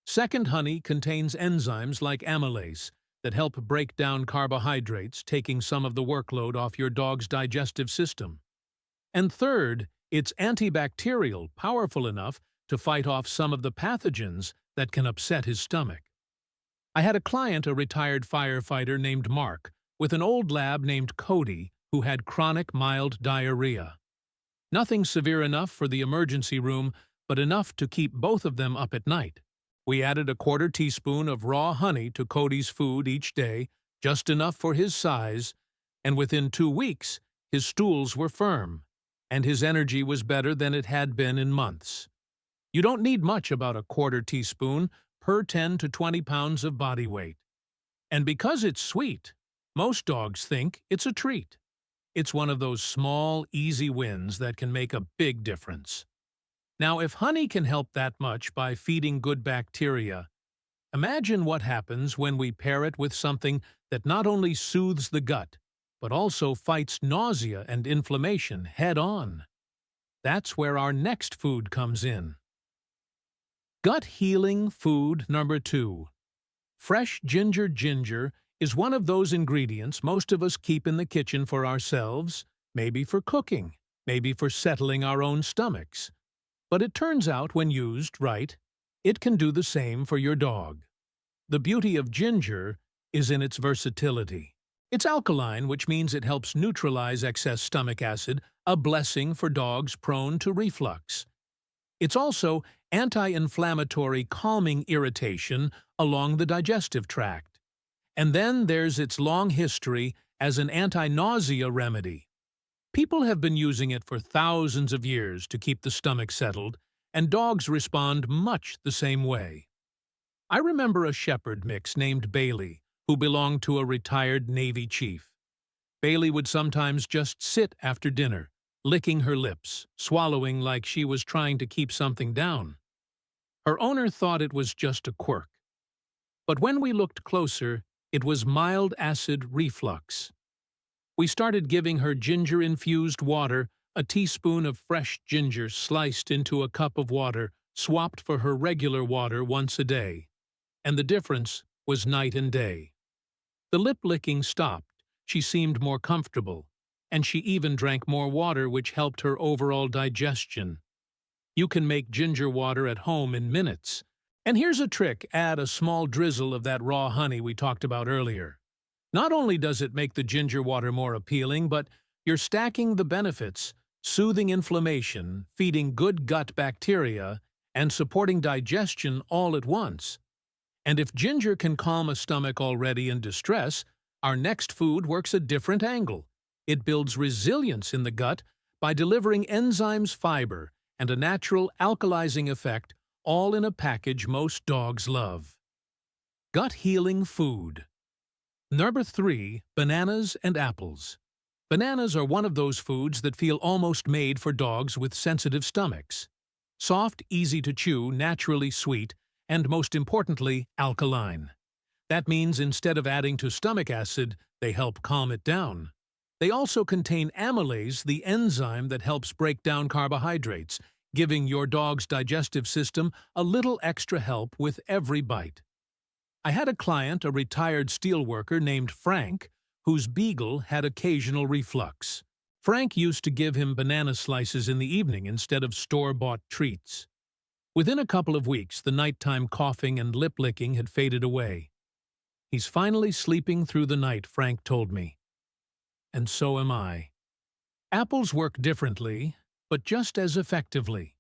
Second, honey contains enzymes like amylase that help break down carbohydrates, taking some of the workload off your dog's digestive system. And third, it's antibacterial, powerful enough to fight off some of the pathogens that can upset his stomach. I had a client, a retired firefighter named Mark, with an old lab named Cody, who had chronic mild diarrhea. Nothing severe enough for the emergency room, but enough to keep both of them up at night. We added a 1/4 teaspoon of raw honey to Cody's food each day, just enough for his size, and within 2 weeks, his stools were firm, and his energy was better than it had been in months. You don't need much, about a 1/4 teaspoon per 10 to 20 pounds of body weight. And because it's sweet, most dogs think it's a treat. It's one of those small, easy wins that can make a big difference. Now, if honey can help that much by feeding good bacteria, imagine what happens when we pair it with something that not only soothes the gut, but also fights nausea and inflammation head-on. That's where our next food comes in. Gut healing food number 2. Fresh ginger. Ginger is one of those ingredients most of us keep in the kitchen for ourselves, maybe for cooking, maybe for settling our own stomachs. But it turns out, when used right, it can do the same for your dog. The beauty of ginger is in its versatility. It's alkaline, which means it helps neutralize excess stomach acid, a blessing for dogs prone to reflux. It's also anti-inflammatory, calming irritation along the digestive tract. And then there's its long history as an anti-nausea remedy. People have been using it for thousands of years to keep the stomach settled, and dogs respond much the same way. I remember a shepherd mix named Bailey, who belonged to a retired Navy chief. Bailey would sometimes just sit after dinner, licking her lips, swallowing like she was trying to keep something down. Her owner thought it was just a quirk. But when we looked closer, it was mild acid reflux. We started giving her ginger-infused water, a teaspoon of fresh ginger sliced into a cup of water, swapped for her regular water once a day. And the difference was night and day. The lip-licking stopped, she seemed more comfortable, and she even drank more water, which helped her overall digestion. You can make ginger water at home in minutes. And here's a trick: add a small drizzle of that raw honey we talked about earlier. Not only does it make the ginger water more appealing, but you're stacking the benefits, soothing inflammation, feeding good gut bacteria, and supporting digestion all at once. And if ginger can calm a stomach already in distress, our next food works a different angle. It builds resilience in the gut by delivering enzymes, fiber, and a natural alkalizing effect, all in a package most dogs love. Gut healing food. Number 3, bananas and apples. Bananas are one of those foods that feel almost made for dogs with sensitive stomachs. Soft, easy to chew, naturally sweet, and most importantly, alkaline. That means instead of adding to stomach acid, they help calm it down. They also contain amylase, the enzyme that helps break down carbohydrates, giving your dog's digestive system a little extra help with every bite. I had a client, a retired steelworker named Frank, whose beagle had occasional reflux. Frank used to give him banana slices in the evening instead of store-bought treats. Within a couple of weeks, the nighttime coughing and lip-licking had faded away. "He's finally sleeping through the night," Frank told me. And so am I. Apples work differently, but just as effectively.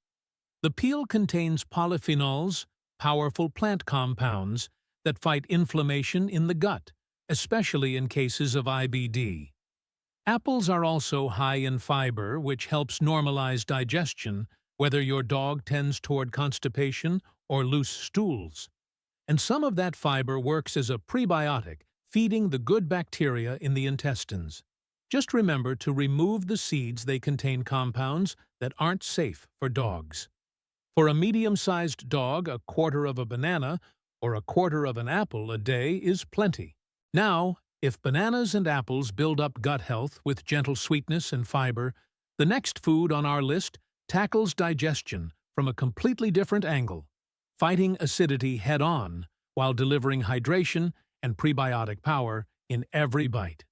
The peel contains polyphenols, powerful plant compounds, that fight inflammation in the gut, especially in cases of IBD. Apples are also high in fiber, which helps normalize digestion, whether your dog tends toward constipation or loose stools. And some of that fiber works as a prebiotic, feeding the good bacteria in the intestines. Just remember to remove the seeds; they contain compounds that aren't safe for dogs. For a medium-sized dog, a quarter of a banana or a quarter of an apple a day is plenty. Now, if bananas and apples build up gut health with gentle sweetness and fiber, the next food on our list tackles digestion from a completely different angle, fighting acidity head-on while delivering hydration and prebiotic power in every bite.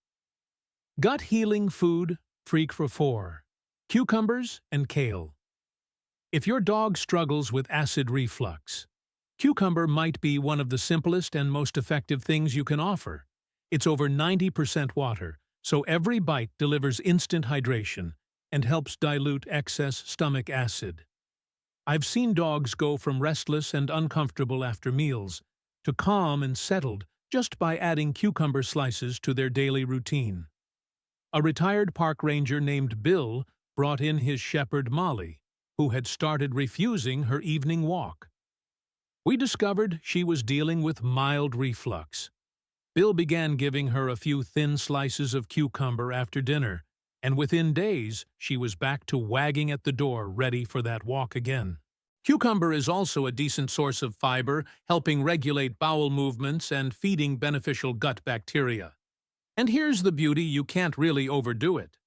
Gut-healing food, freak for 4. Cucumbers and kale. If your dog struggles with acid reflux, cucumber might be one of the simplest and most effective things you can offer. It's over 90% water, so every bite delivers instant hydration and helps dilute excess stomach acid. I've seen dogs go from restless and uncomfortable after meals to calm and settled just by adding cucumber slices to their daily routine. A retired park ranger named Bill brought in his shepherd Molly, who had started refusing her evening walk. We discovered she was dealing with mild reflux. Bill began giving her a few thin slices of cucumber after dinner, and within days she was back to wagging at the door, ready for that walk again. Cucumber is also a decent source of fiber, helping regulate bowel movements and feeding beneficial gut bacteria. And here's the beauty: you can't really overdo it.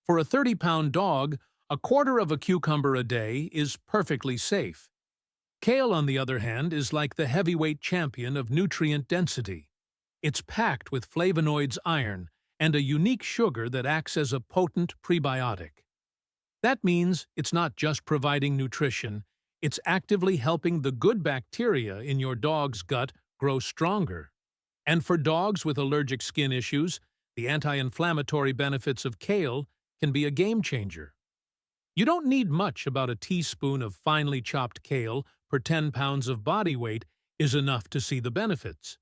For a 30-pound dog, a quarter of a cucumber a day is perfectly safe. Kale, on the other hand, is like the heavyweight champion of nutrient density. It's packed with flavonoids, iron, and a unique sugar that acts as a potent prebiotic. That means it's not just providing nutrition, it's actively helping the good bacteria in your dog's gut grow stronger. And for dogs with allergic skin issues, the anti-inflammatory benefits of kale can be a game-changer. You don't need much; about a teaspoon of finely chopped kale per 10 pounds of body weight is enough to see the benefits.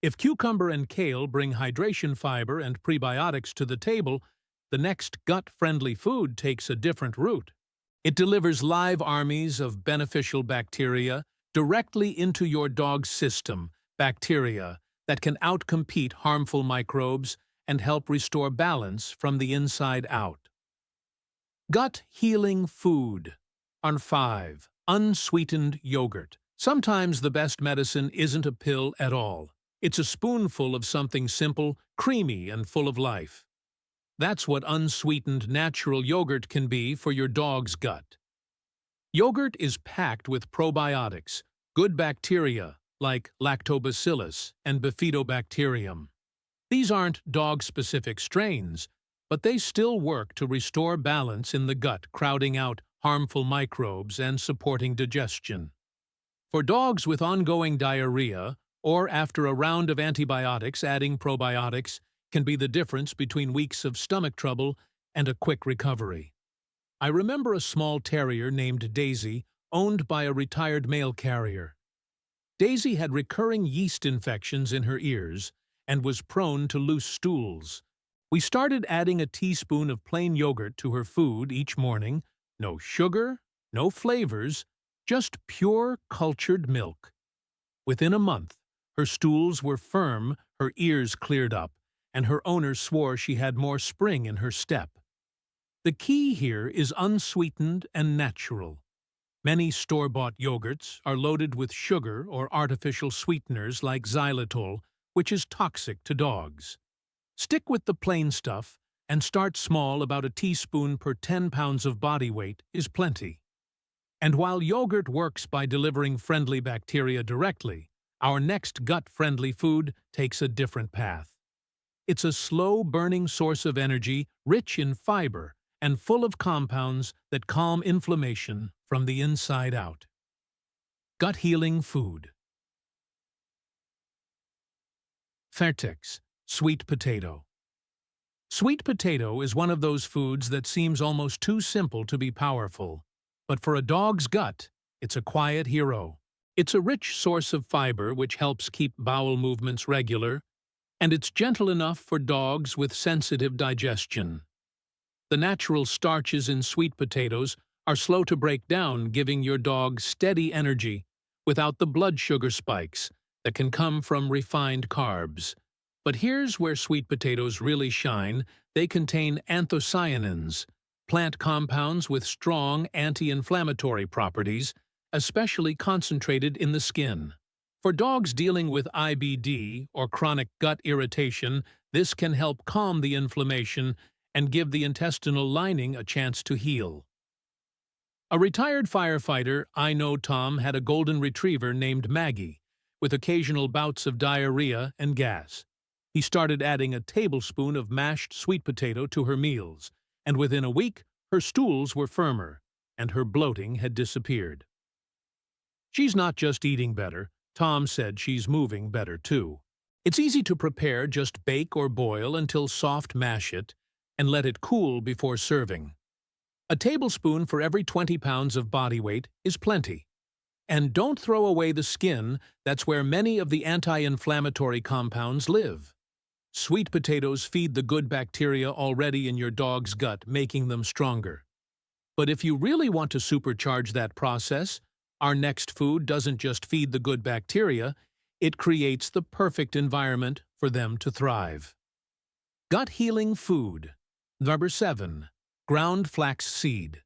If cucumber and kale bring hydration, fiber, and prebiotics to the table, the next gut-friendly food takes a different route. It delivers live armies of beneficial bacteria directly into your dog's system, bacteria that can outcompete harmful microbes and help restore balance from the inside out. Gut-healing food. On 5. Unsweetened yogurt. Sometimes the best medicine isn't a pill at all. It's a spoonful of something simple, creamy, and full of life. That's what unsweetened natural yogurt can be for your dog's gut. Yogurt is packed with probiotics, good bacteria like lactobacillus and bifidobacterium. These aren't dog-specific strains, but they still work to restore balance in the gut, crowding out harmful microbes and supporting digestion. For dogs with ongoing diarrhea, or after a round of antibiotics, adding probiotics can be the difference between weeks of stomach trouble and a quick recovery. I remember a small terrier named Daisy, owned by a retired mail carrier. Daisy had recurring yeast infections in her ears and was prone to loose stools. We started adding a teaspoon of plain yogurt to her food each morning. No sugar, no flavors, just pure cultured milk. Within a month, her stools were firm, her ears cleared up, and her owner swore she had more spring in her step. The key here is unsweetened and natural. Many store-bought yogurts are loaded with sugar or artificial sweeteners like xylitol, which is toxic to dogs. Stick with the plain stuff and start small. About a teaspoon per 10 pounds of body weight is plenty. And while yogurt works by delivering friendly bacteria directly, our next gut-friendly food takes a different path. It's a slow-burning source of energy, rich in fiber, and full of compounds that calm inflammation from the inside out. Gut-healing food. Fertex, sweet potato. Sweet potato is one of those foods that seems almost too simple to be powerful. But for a dog's gut, it's a quiet hero. It's a rich source of fiber which helps keep bowel movements regular, and it's gentle enough for dogs with sensitive digestion. The natural starches in sweet potatoes are slow to break down, giving your dog steady energy without the blood sugar spikes that can come from refined carbs. But here's where sweet potatoes really shine. They contain anthocyanins, plant compounds with strong anti-inflammatory properties, especially concentrated in the skin. For dogs dealing with IBD or chronic gut irritation, this can help calm the inflammation and give the intestinal lining a chance to heal. A retired firefighter I know, Tom, had a golden retriever named Maggie, with occasional bouts of diarrhea and gas. He started adding a tablespoon of mashed sweet potato to her meals, and within a week, her stools were firmer, and her bloating had disappeared. She's not just eating better, Tom said she's moving better too. It's easy to prepare. Just bake or boil until soft, mash it, and let it cool before serving. A tablespoon for every 20 pounds of body weight is plenty. And don't throw away the skin. That's where many of the anti-inflammatory compounds live. Sweet potatoes feed the good bacteria already in your dog's gut, making them stronger. But if you really want to supercharge that process, our next food doesn't just feed the good bacteria, it creates the perfect environment for them to thrive. Gut-healing food. Number 7. Ground flax seed.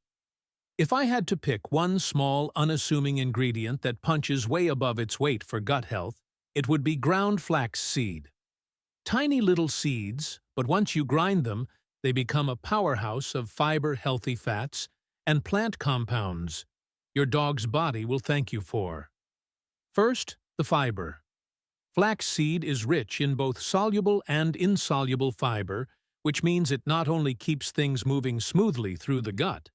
If I had to pick one small, unassuming ingredient that punches way above its weight for gut health, it would be ground flax seed. Tiny little seeds, but once you grind them, they become a powerhouse of fiber-healthy fats and plant compounds your dog's body will thank you for. First, the fiber. Flaxseed is rich in both soluble and insoluble fiber, which means it not only keeps things moving smoothly through the gut,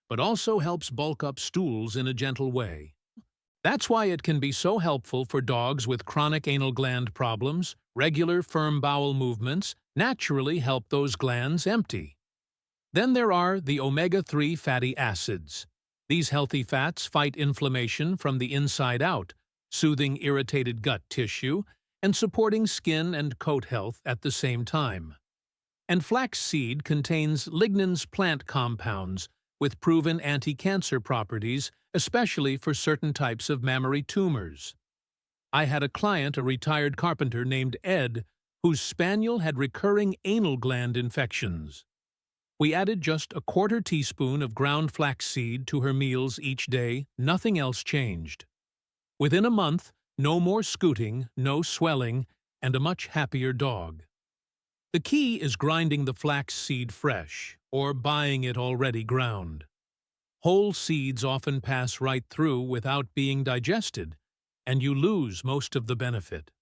but also helps bulk up stools in a gentle way. That's why it can be so helpful for dogs with chronic anal gland problems. Regular, firm bowel movements naturally help those glands empty. Then there are the omega-3 fatty acids. These healthy fats fight inflammation from the inside out, soothing irritated gut tissue and supporting skin and coat health at the same time. And flaxseed contains lignans, plant compounds with proven anti-cancer properties, especially for certain types of mammary tumors. I had a client, a retired carpenter named Ed, whose spaniel had recurring anal gland infections. We added just a quarter teaspoon of ground flaxseed to her meals each day. Nothing else changed. Within a month, no more scooting, no swelling, and a much happier dog. The key is grinding the flaxseed fresh, or buying it already ground. Whole seeds often pass right through without being digested, and you lose most of the benefit.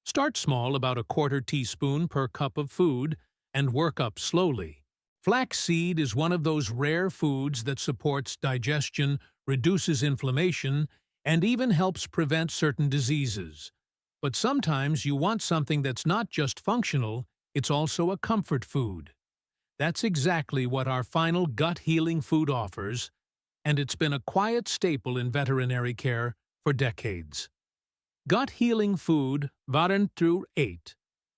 Start small, about a quarter teaspoon per cup of food, and work up slowly. Flaxseed is one of those rare foods that supports digestion, reduces inflammation, and even helps prevent certain diseases. But sometimes you want something that's not just functional, it's also a comfort food. That's exactly what our final gut-healing food offers, and it's been a quiet staple in veterinary care for decades. Gut-healing food, waren through 8.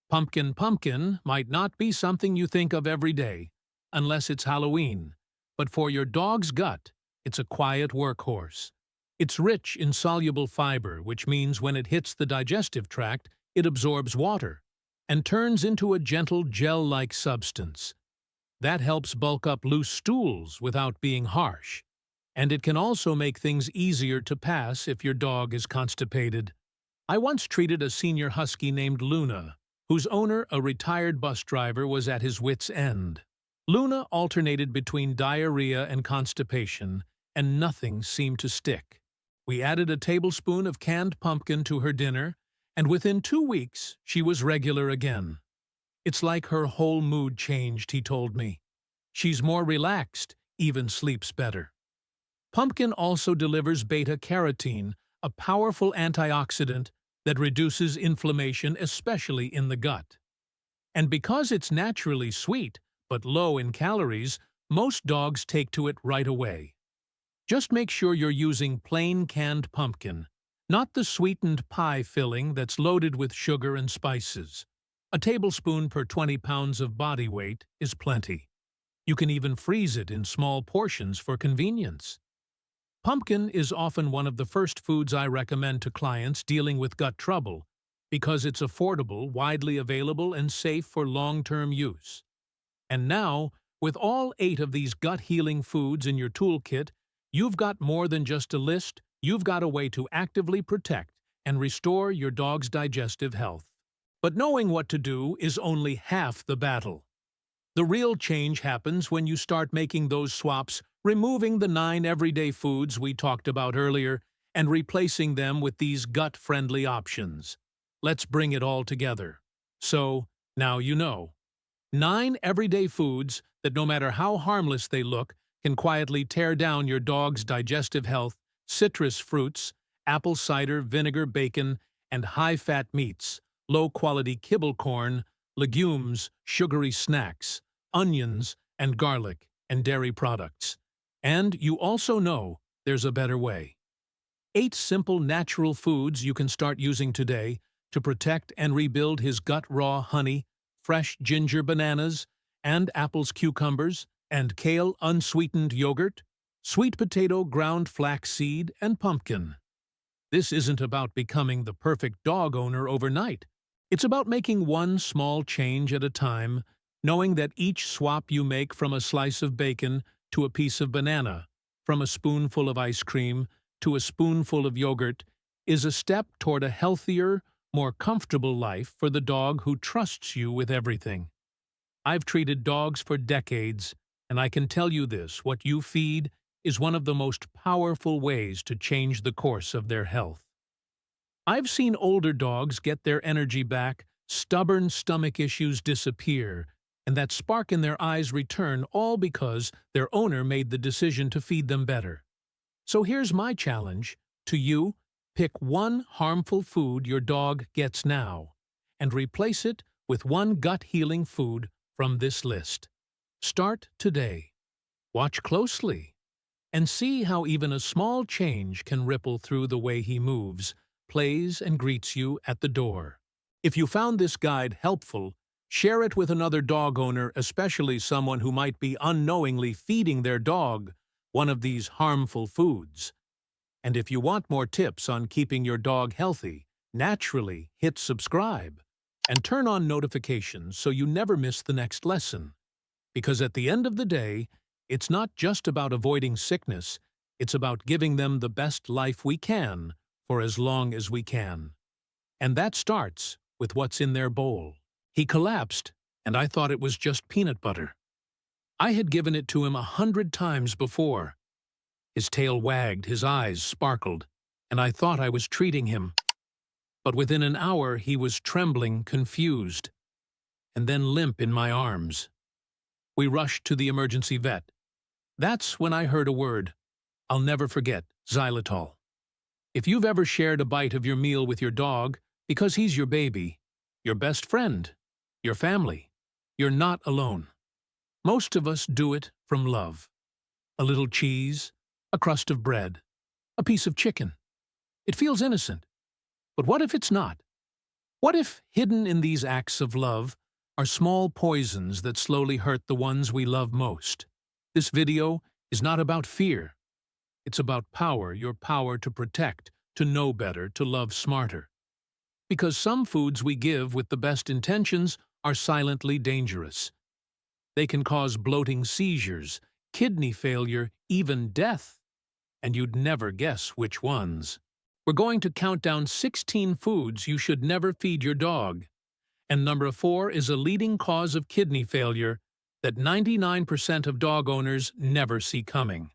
Pumpkin might not be something you think of every day, unless it's Halloween, but for your dog's gut, it's a quiet workhorse. It's rich in soluble fiber, which means when it hits the digestive tract, it absorbs water and turns into a gentle gel-like substance. That helps bulk up loose stools without being harsh, and it can also make things easier to pass if your dog is constipated. I once treated a senior husky named Luna, whose owner, a retired bus driver, was at his wits' end. Luna alternated between diarrhea and constipation, and nothing seemed to stick. We added a tablespoon of canned pumpkin to her dinner, and within 2 weeks she was regular again. It's like her whole mood changed, he told me. She's more relaxed, even sleeps better. Pumpkin also delivers beta-carotene, a powerful antioxidant that reduces inflammation, especially in the gut. And because it's naturally sweet, but low in calories, most dogs take to it right away. Just make sure you're using plain canned pumpkin, not the sweetened pie filling that's loaded with sugar and spices. A tablespoon per 20 pounds of body weight is plenty. You can even freeze it in small portions for convenience. Pumpkin is often one of the first foods I recommend to clients dealing with gut trouble because it's affordable, widely available, and safe for long-term use. And now, with all 8 of these gut-healing foods in your toolkit, you've got more than just a list, you've got a way to actively protect and restore your dog's digestive health. But knowing what to do is only half the battle. The real change happens when you start making those swaps, removing the 9 everyday foods we talked about earlier and replacing them with these gut-friendly options. Let's bring it all together. So, now you know. 9 everyday foods that, no matter how harmless they look, can quietly tear down your dog's digestive health: citrus fruits, apple cider vinegar bacon, and high-fat meats, low-quality kibble corn, legumes, sugary snacks, onions, and garlic, and dairy products. And you also know there's a better way. 8 simple natural foods you can start using today to protect and rebuild his gut: raw honey, fresh ginger bananas, and apples cucumbers, and kale unsweetened yogurt, sweet potato ground flaxseed, and pumpkin. This isn't about becoming the perfect dog owner overnight. It's about making one small change at a time, knowing that each swap you make, from a slice of bacon to a piece of banana, from a spoonful of ice cream to a spoonful of yogurt, is a step toward a healthier, more comfortable life for the dog who trusts you with everything. I've treated dogs for decades, and I can tell you this: what you feed is one of the most powerful ways to change the course of their health. I've seen older dogs get their energy back, stubborn stomach issues disappear, and that spark in their eyes return, all because their owner made the decision to feed them better. So here's my challenge to you: pick one harmful food your dog gets now, and replace it with one gut-healing food from this list. Start today. Watch closely, and see how even a small change can ripple through the way he moves, plays, and greets you at the door. If you found this guide helpful, share it with another dog owner, especially someone who might be unknowingly feeding their dog one of these harmful foods. And if you want more tips on keeping your dog healthy, naturally hit subscribe and turn on notifications so you never miss the next lesson. Because at the end of the day, it's not just about avoiding sickness, it's about giving them the best life we can for as long as we can. And that starts with what's in their bowl. He collapsed, and I thought it was just peanut butter. I had given it to him 100 times before. His tail wagged, his eyes sparkled, and I thought I was treating him. But within an hour he was trembling, confused, and then limp in my arms. We rushed to the emergency vet. That's when I heard a word I'll never forget: xylitol. If you've ever shared a bite of your meal with your dog because he's your baby, your best friend, your family, you're not alone. Most of us do it from love. A little cheese, a crust of bread, a piece of chicken. It feels innocent. But what if it's not? What if hidden in these acts of love are small poisons that slowly hurt the ones we love most? This video is not about fear. It's about power, your power to protect, to know better, to love smarter. Because some foods we give with the best intentions are silently dangerous. They can cause bloating, seizures, kidney failure, even death. And you'd never guess which ones. We're going to count down 16 foods you should never feed your dog. And number 4 is a leading cause of kidney failure that 99% of dog owners never see coming.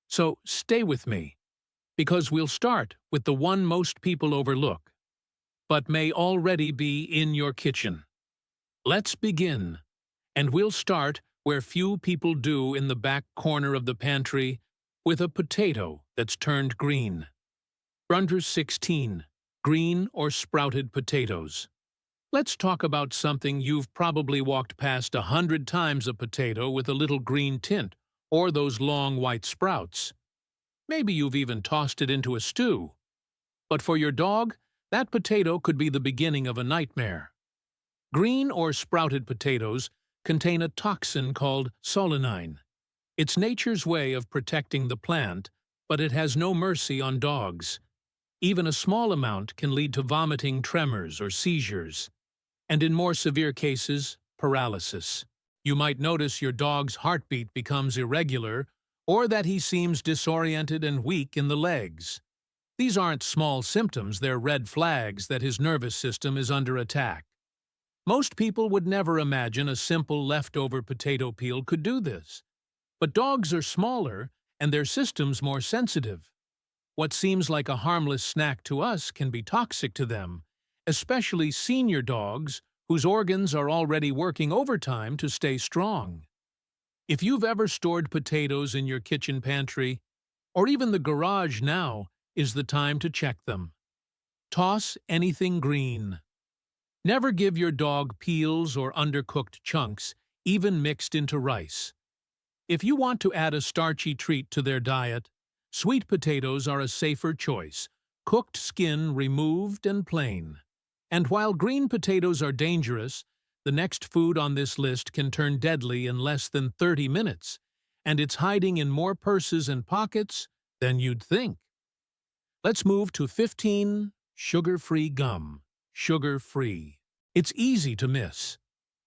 So stay with me, because we'll start with the one most people overlook, but may already be in your kitchen. Let's begin, and we'll start where few people do, in the back corner of the pantry, with a potato that's turned green. Number 16. Green or sprouted potatoes. Let's talk about something you've probably walked past 100 times: a potato with a little green tint, or those long white sprouts. Maybe you've even tossed it into a stew. But for your dog, that potato could be the beginning of a nightmare. Green or sprouted potatoes contain a toxin called solanine. It's nature's way of protecting the plant, but it has no mercy on dogs. Even a small amount can lead to vomiting, tremors, or seizures, and in more severe cases, paralysis. You might notice your dog's heartbeat becomes irregular, or that he seems disoriented and weak in the legs. These aren't small symptoms, they're red flags that his nervous system is under attack. Most people would never imagine a simple leftover potato peel could do this. But dogs are smaller, and their system's more sensitive. What seems like a harmless snack to us can be toxic to them, especially senior dogs whose organs are already working overtime to stay strong. If you've ever stored potatoes in your kitchen pantry, or even the garage, now is the time to check them. Toss anything green. Never give your dog peels or undercooked chunks, even mixed into rice. If you want to add a starchy treat to their diet, sweet potatoes are a safer choice, cooked, skin removed, and plain. And while green potatoes are dangerous, the next food on this list can turn deadly in less than 30 minutes, and it's hiding in more purses and pockets than you'd think. Let's move to 15. Sugar-free gum. Sugar-free. It's easy to miss.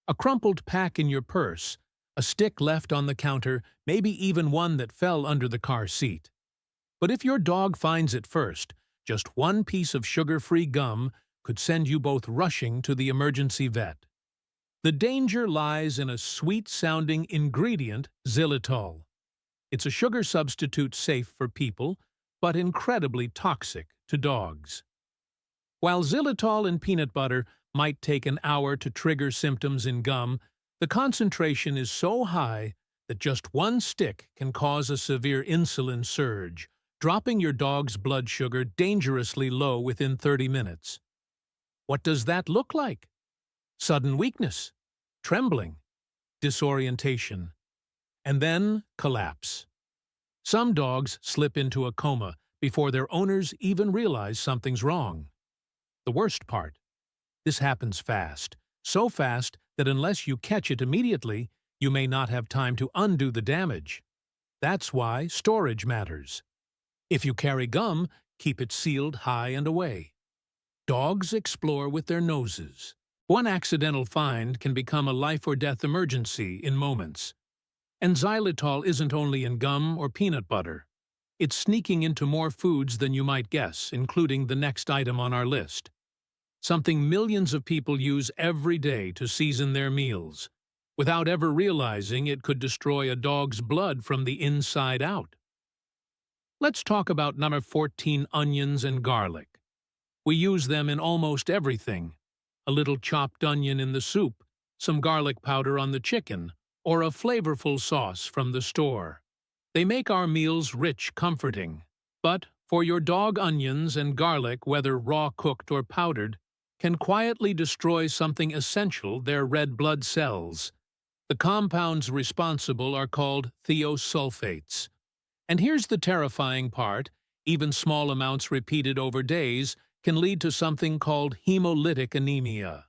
A crumpled pack in your purse, a stick left on the counter, maybe even one that fell under the car seat. But if your dog finds it first, just one piece of sugar-free gum could send you both rushing to the emergency vet. The danger lies in a sweet-sounding ingredient, xylitol. It's a sugar substitute safe for people, but incredibly toxic to dogs. While xylitol in peanut butter might take an hour to trigger symptoms in gum, the concentration is so high that just one stick can cause a severe insulin surge, dropping your dog's blood sugar dangerously low within 30 minutes. What does that look like? Sudden weakness, trembling, disorientation, and then collapse. Some dogs slip into a coma before their owners even realize something's wrong. The worst part, this happens fast, so fast that unless you catch it immediately, you may not have time to undo the damage. That's why storage matters. If you carry gum, keep it sealed high and away. Dogs explore with their noses. One accidental find can become a life-or-death emergency in moments. And xylitol isn't only in gum or peanut butter. It's sneaking into more foods than you might guess, including the next item on our list. Something millions of people use every day to season their meals, without ever realizing it could destroy a dog's blood from the inside out. Let's talk about number 14, onions and garlic. We use them in almost everything. A little chopped onion in the soup, some garlic powder on the chicken, or a flavorful sauce from the store. They make our meals rich, comforting. But for your dog, onions and garlic, whether raw, cooked, or powdered, can quietly destroy something essential: their red blood cells. The compounds responsible are called thiosulfates. And here's the terrifying part: even small amounts repeated over days can lead to something called hemolytic anemia.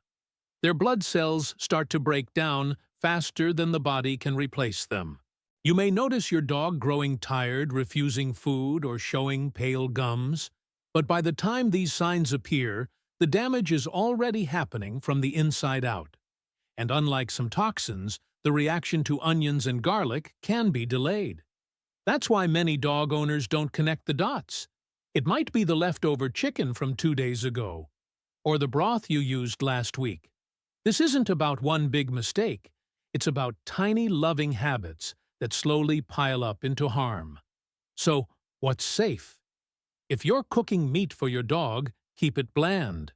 Their blood cells start to break down faster than the body can replace them. You may notice your dog growing tired, refusing food, or showing pale gums. But by the time these signs appear, the damage is already happening from the inside out. And unlike some toxins, the reaction to onions and garlic can be delayed. That's why many dog owners don't connect the dots. It might be the leftover chicken from 2 days ago, or the broth you used last week. This isn't about one big mistake. It's about tiny loving habits that slowly pile up into harm. So, what's safe? If you're cooking meat for your dog, keep it bland.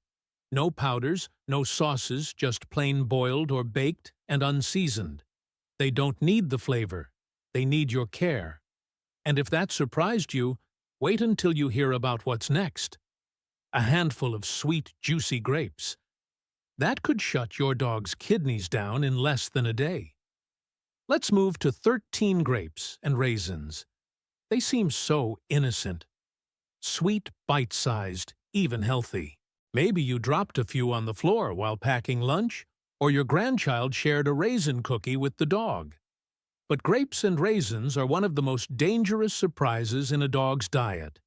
No powders, no sauces, just plain boiled or baked and unseasoned. They don't need the flavor. They need your care. And if that surprised you, wait until you hear about what's next. A handful of sweet, juicy grapes. That could shut your dog's kidneys down in less than a day. Let's move to 13 grapes and raisins. They seem so innocent. Sweet, bite-sized, even healthy. Maybe you dropped a few on the floor while packing lunch, or your grandchild shared a raisin cookie with the dog. But grapes and raisins are one of the most dangerous surprises in a dog's diet.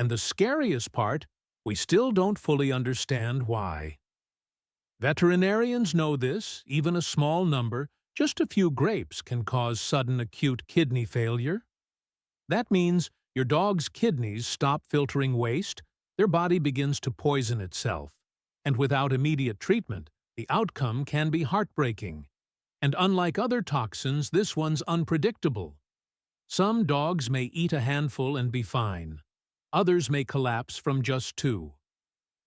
And the scariest part, we still don't fully understand why. Veterinarians know this. Even a small number, just a few grapes, can cause sudden acute kidney failure. That means your dog's kidneys stop filtering waste, their body begins to poison itself, and without immediate treatment, the outcome can be heartbreaking. And unlike other toxins, this one's unpredictable. Some dogs may eat a handful and be fine. Others may collapse from just 2.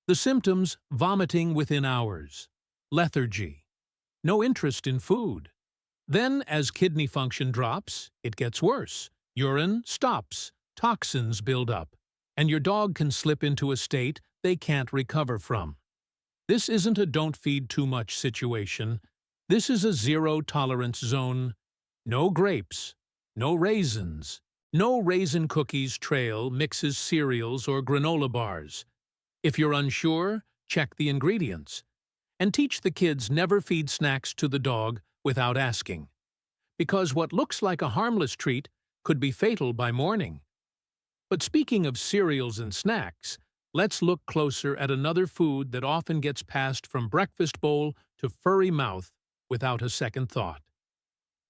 The symptoms: vomiting within hours, lethargy, no interest in food. Then, as kidney function drops, it gets worse. Urine stops, toxins build up, and your dog can slip into a state they can't recover from. This isn't a don't feed too much situation. This is a zero-tolerance zone. No grapes, no raisins, no raisin cookies, trail, mixes, cereals, or granola bars. If you're unsure, check the ingredients. And teach the kids never feed snacks to the dog without asking. Because what looks like a harmless treat could be fatal by morning. But speaking of cereals and snacks, let's look closer at another food that often gets passed from breakfast bowl to furry mouth without a second thought.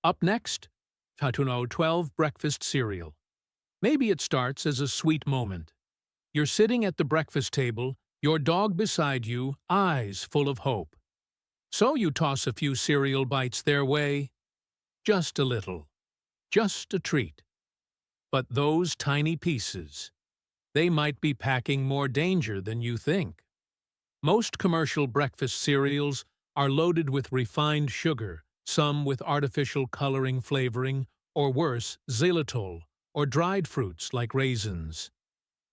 Up next, 12 breakfast cereal. Maybe it starts as a sweet moment. You're sitting at the breakfast table, your dog beside you, eyes full of hope. So you toss a few cereal bites their way. Just a little. Just a treat. But those tiny pieces, they might be packing more danger than you think. Most commercial breakfast cereals are loaded with refined sugar, some with artificial coloring flavoring, or worse, xylitol, or dried fruits like raisins.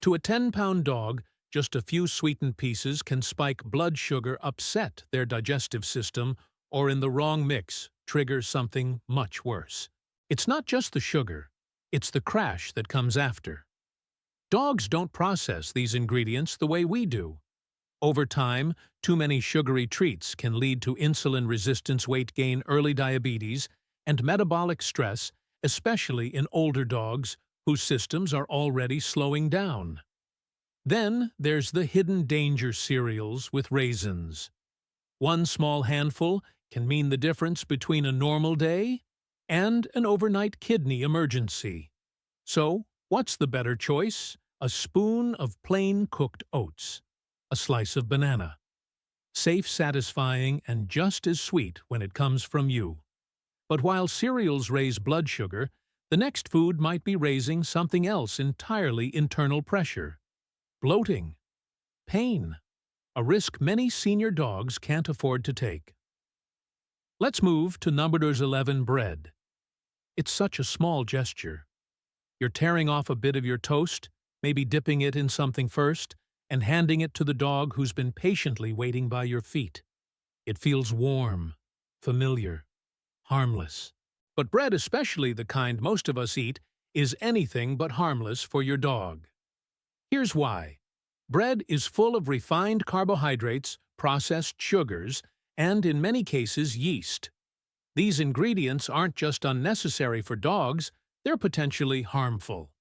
To a 10-pound dog, just a few sweetened pieces can spike blood sugar, upset their digestive system, or in the wrong mix, trigger something much worse. It's not just the sugar, it's the crash that comes after. Dogs don't process these ingredients the way we do. Over time, too many sugary treats can lead to insulin resistance, weight gain, early diabetes, and metabolic stress, especially in older dogs whose systems are already slowing down. Then there's the hidden danger cereals with raisins. One small handful can mean the difference between a normal day and an overnight kidney emergency. So, what's the better choice? A spoon of plain cooked oats. A slice of banana. Safe, satisfying, and just as sweet when it comes from you. But while cereals raise blood sugar, the next food might be raising something else entirely: internal pressure. Bloating. Pain. A risk many senior dogs can't afford to take. Let's move to number 11, bread. It's such a small gesture. You're tearing off a bit of your toast, maybe dipping it in something first, and handing it to the dog who's been patiently waiting by your feet. It feels warm, familiar, harmless. But bread, especially the kind most of us eat, is anything but harmless for your dog. Here's why. Bread is full of refined carbohydrates, processed sugars, and in many cases yeast. These ingredients aren't just unnecessary for dogs, they're potentially harmful.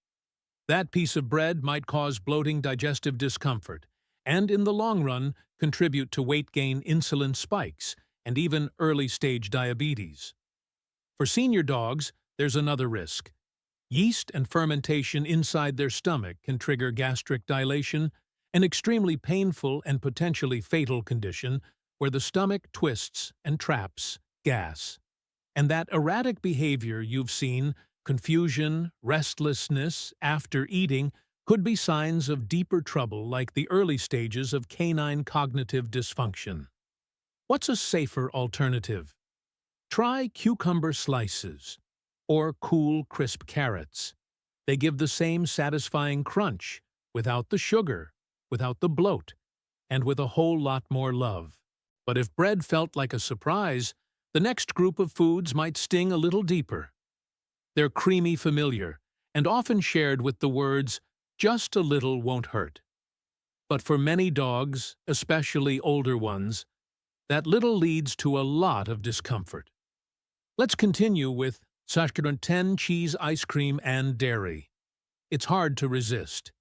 That piece of bread might cause bloating, digestive discomfort, and in the long run contribute to weight gain, insulin spikes, and even early-stage diabetes. For senior dogs, there's another risk. Yeast and fermentation inside their stomach can trigger gastric dilation, an extremely painful and potentially fatal condition where the stomach twists and traps gas. And that erratic behavior you've seen, confusion, restlessness after eating, could be signs of deeper trouble like the early stages of canine cognitive dysfunction. What's a safer alternative? Try cucumber slices or cool, crisp carrots. They give the same satisfying crunch, without the sugar, without the bloat, and with a whole lot more love. But if bread felt like a surprise, the next group of foods might sting a little deeper. They're creamy familiar, and often shared with the words, "just a little won't hurt." But for many dogs, especially older ones, that little leads to a lot of discomfort. Let's continue with Saccharin 10 cheese ice cream and dairy. It's hard to resist.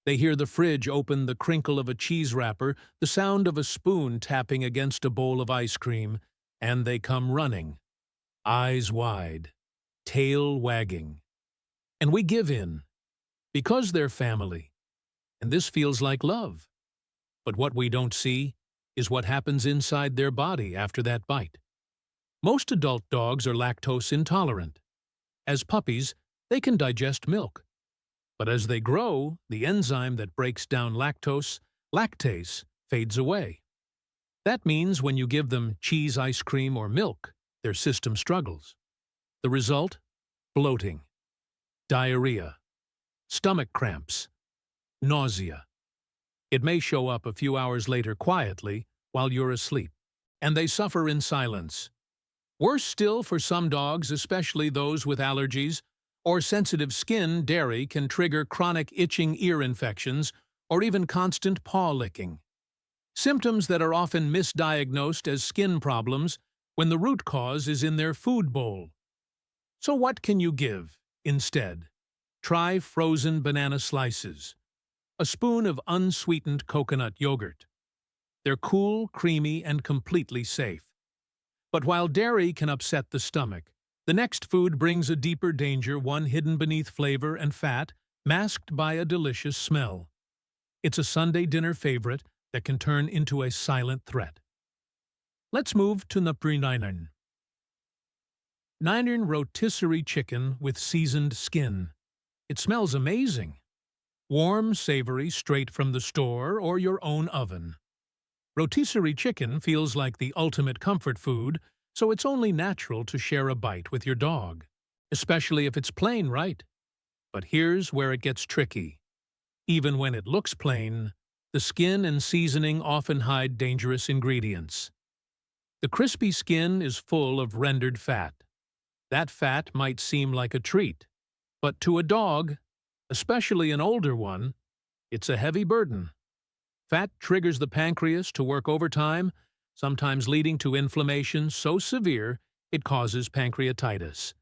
They hear the fridge open, the crinkle of a cheese wrapper, the sound of a spoon tapping against a bowl of ice cream, and they come running, eyes wide, tail wagging. And we give in, because they're family, and this feels like love. But what we don't see is what happens inside their body after that bite. Most adult dogs are lactose intolerant. As puppies, they can digest milk. But as they grow, the enzyme that breaks down lactose, lactase, fades away. That means when you give them cheese ice cream or milk, their system struggles. The result? Bloating, diarrhea, stomach cramps, nausea. It may show up a few hours later quietly while you're asleep, and they suffer in silence. Worse still for some dogs, especially those with allergies or sensitive skin, dairy can trigger chronic itching ear infections or even constant paw licking. Symptoms that are often misdiagnosed as skin problems when the root cause is in their food bowl. So what can you give instead? Try frozen banana slices. A spoon of unsweetened coconut yogurt. They're cool, creamy, and completely safe. But while dairy can upset the stomach, the next food brings a deeper danger, one hidden beneath flavor and fat, masked by a delicious smell. It's a Sunday dinner favorite that can turn into a silent threat. Let's move to number 9. Rotisserie chicken with seasoned skin. It smells amazing. Warm, savory, straight from the store or your own oven. Rotisserie chicken feels like the ultimate comfort food, so it's only natural to share a bite with your dog, especially if it's plain, right? But here's where it gets tricky. Even when it looks plain, the skin and seasoning often hide dangerous ingredients. The crispy skin is full of rendered fat. That fat might seem like a treat, but to a dog, especially an older one, it's a heavy burden. Fat triggers the pancreas to work overtime, sometimes leading to inflammation so severe it causes pancreatitis.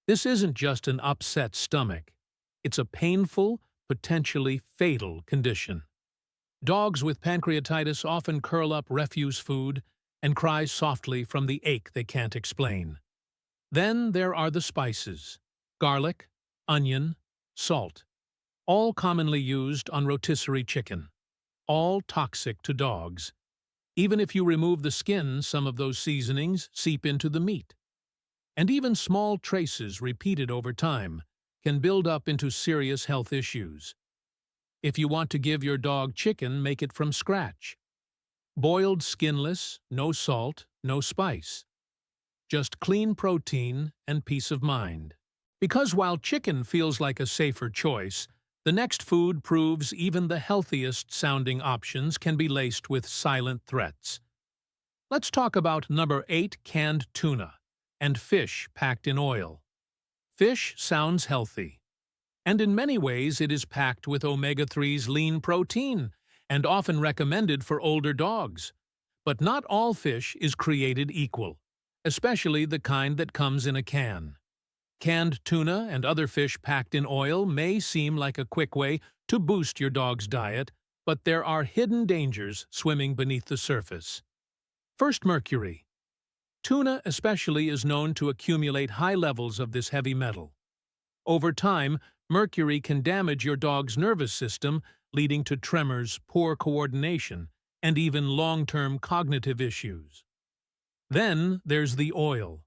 This isn't just an upset stomach. It's a painful, potentially fatal condition. Dogs with pancreatitis often curl up refuse food and cry softly from the ache they can't explain. Then there are the spices: garlic, onion, salt, all commonly used on rotisserie chicken. All toxic to dogs. Even if you remove the skin, some of those seasonings seep into the meat. And even small traces repeated over time can build up into serious health issues. If you want to give your dog chicken, make it from scratch. Boiled skinless, no salt, no spice. Just clean protein and peace of mind. Because while chicken feels like a safer choice, the next food proves even the healthiest-sounding options can be laced with silent threats. Let's talk about number 8, canned tuna, and fish packed in oil. Fish sounds healthy, and in many ways it is packed with omega-3's lean protein, and often recommended for older dogs. But not all fish is created equal, especially the kind that comes in a can. Canned tuna and other fish packed in oil may seem like a quick way to boost your dog's diet, but there are hidden dangers swimming beneath the surface. First, mercury. Tuna especially is known to accumulate high levels of this heavy metal. Over time, mercury can damage your dog's nervous system, leading to tremors, poor coordination, and even long-term cognitive issues. Then there's the oil.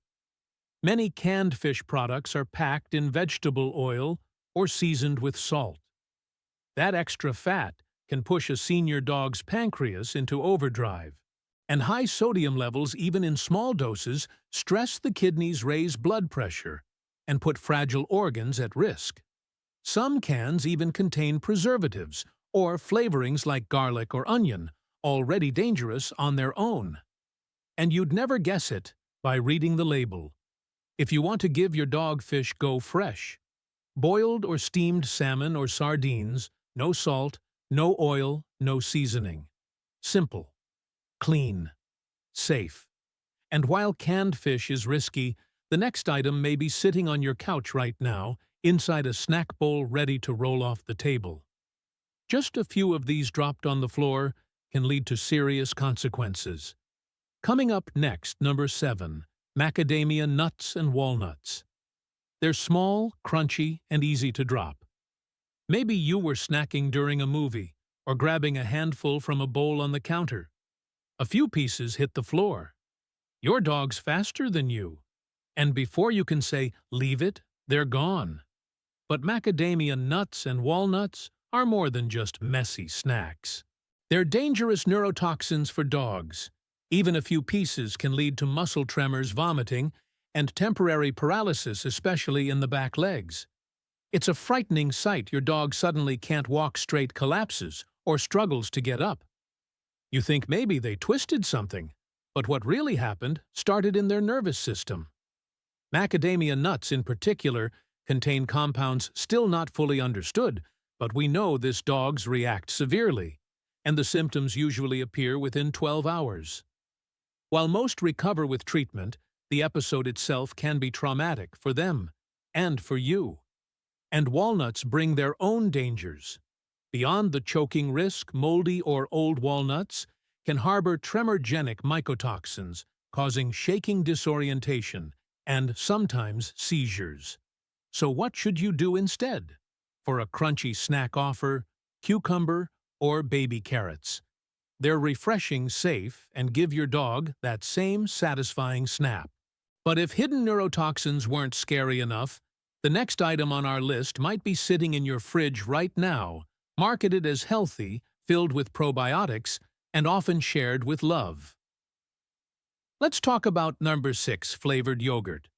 Many canned fish products are packed in vegetable oil or seasoned with salt. That extra fat can push a senior dog's pancreas into overdrive. And high sodium levels, even in small doses, stress the kidneys, raise blood pressure, and put fragile organs at risk. Some cans even contain preservatives or flavorings like garlic or onion, already dangerous on their own. And you'd never guess it by reading the label. If you want to give your dog fish, go fresh. Boiled or steamed salmon or sardines, no salt, no oil, no seasoning. Simple, clean, safe. And while canned fish is risky, the next item may be sitting on your couch right now, inside a snack bowl ready to roll off the table. Just a few of these dropped on the floor can lead to serious consequences. Coming up next, number 7, macadamia nuts and walnuts. They're small, crunchy, and easy to drop. Maybe you were snacking during a movie or grabbing a handful from a bowl on the counter. A few pieces hit the floor. Your dog's faster than you, and before you can say, "Leave it," they're gone. But macadamia nuts and walnuts are more than just messy snacks. They're dangerous neurotoxins for dogs. Even a few pieces can lead to muscle tremors, vomiting, and temporary paralysis, especially in the back legs. It's a frightening sight. Your dog suddenly can't walk straight, collapses, or struggles to get up. You think maybe they twisted something, but what really happened started in their nervous system. Macadamia nuts in particular contain compounds still not fully understood, but we know this dogs react severely, and the symptoms usually appear within 12 hours. While most recover with treatment, the episode itself can be traumatic for them and for you. And walnuts bring their own dangers. Beyond the choking risk, moldy or old walnuts can harbor tremorgenic mycotoxins, causing shaking, disorientation, and sometimes seizures. So what should you do instead? For a crunchy snack, offer cucumber or baby carrots. They're refreshing, safe, and give your dog that same satisfying snap. But if hidden neurotoxins weren't scary enough, the next item on our list might be sitting in your fridge right now, marketed as healthy, filled with probiotics, and often shared with love. Let's talk about number 6, flavored yogurt.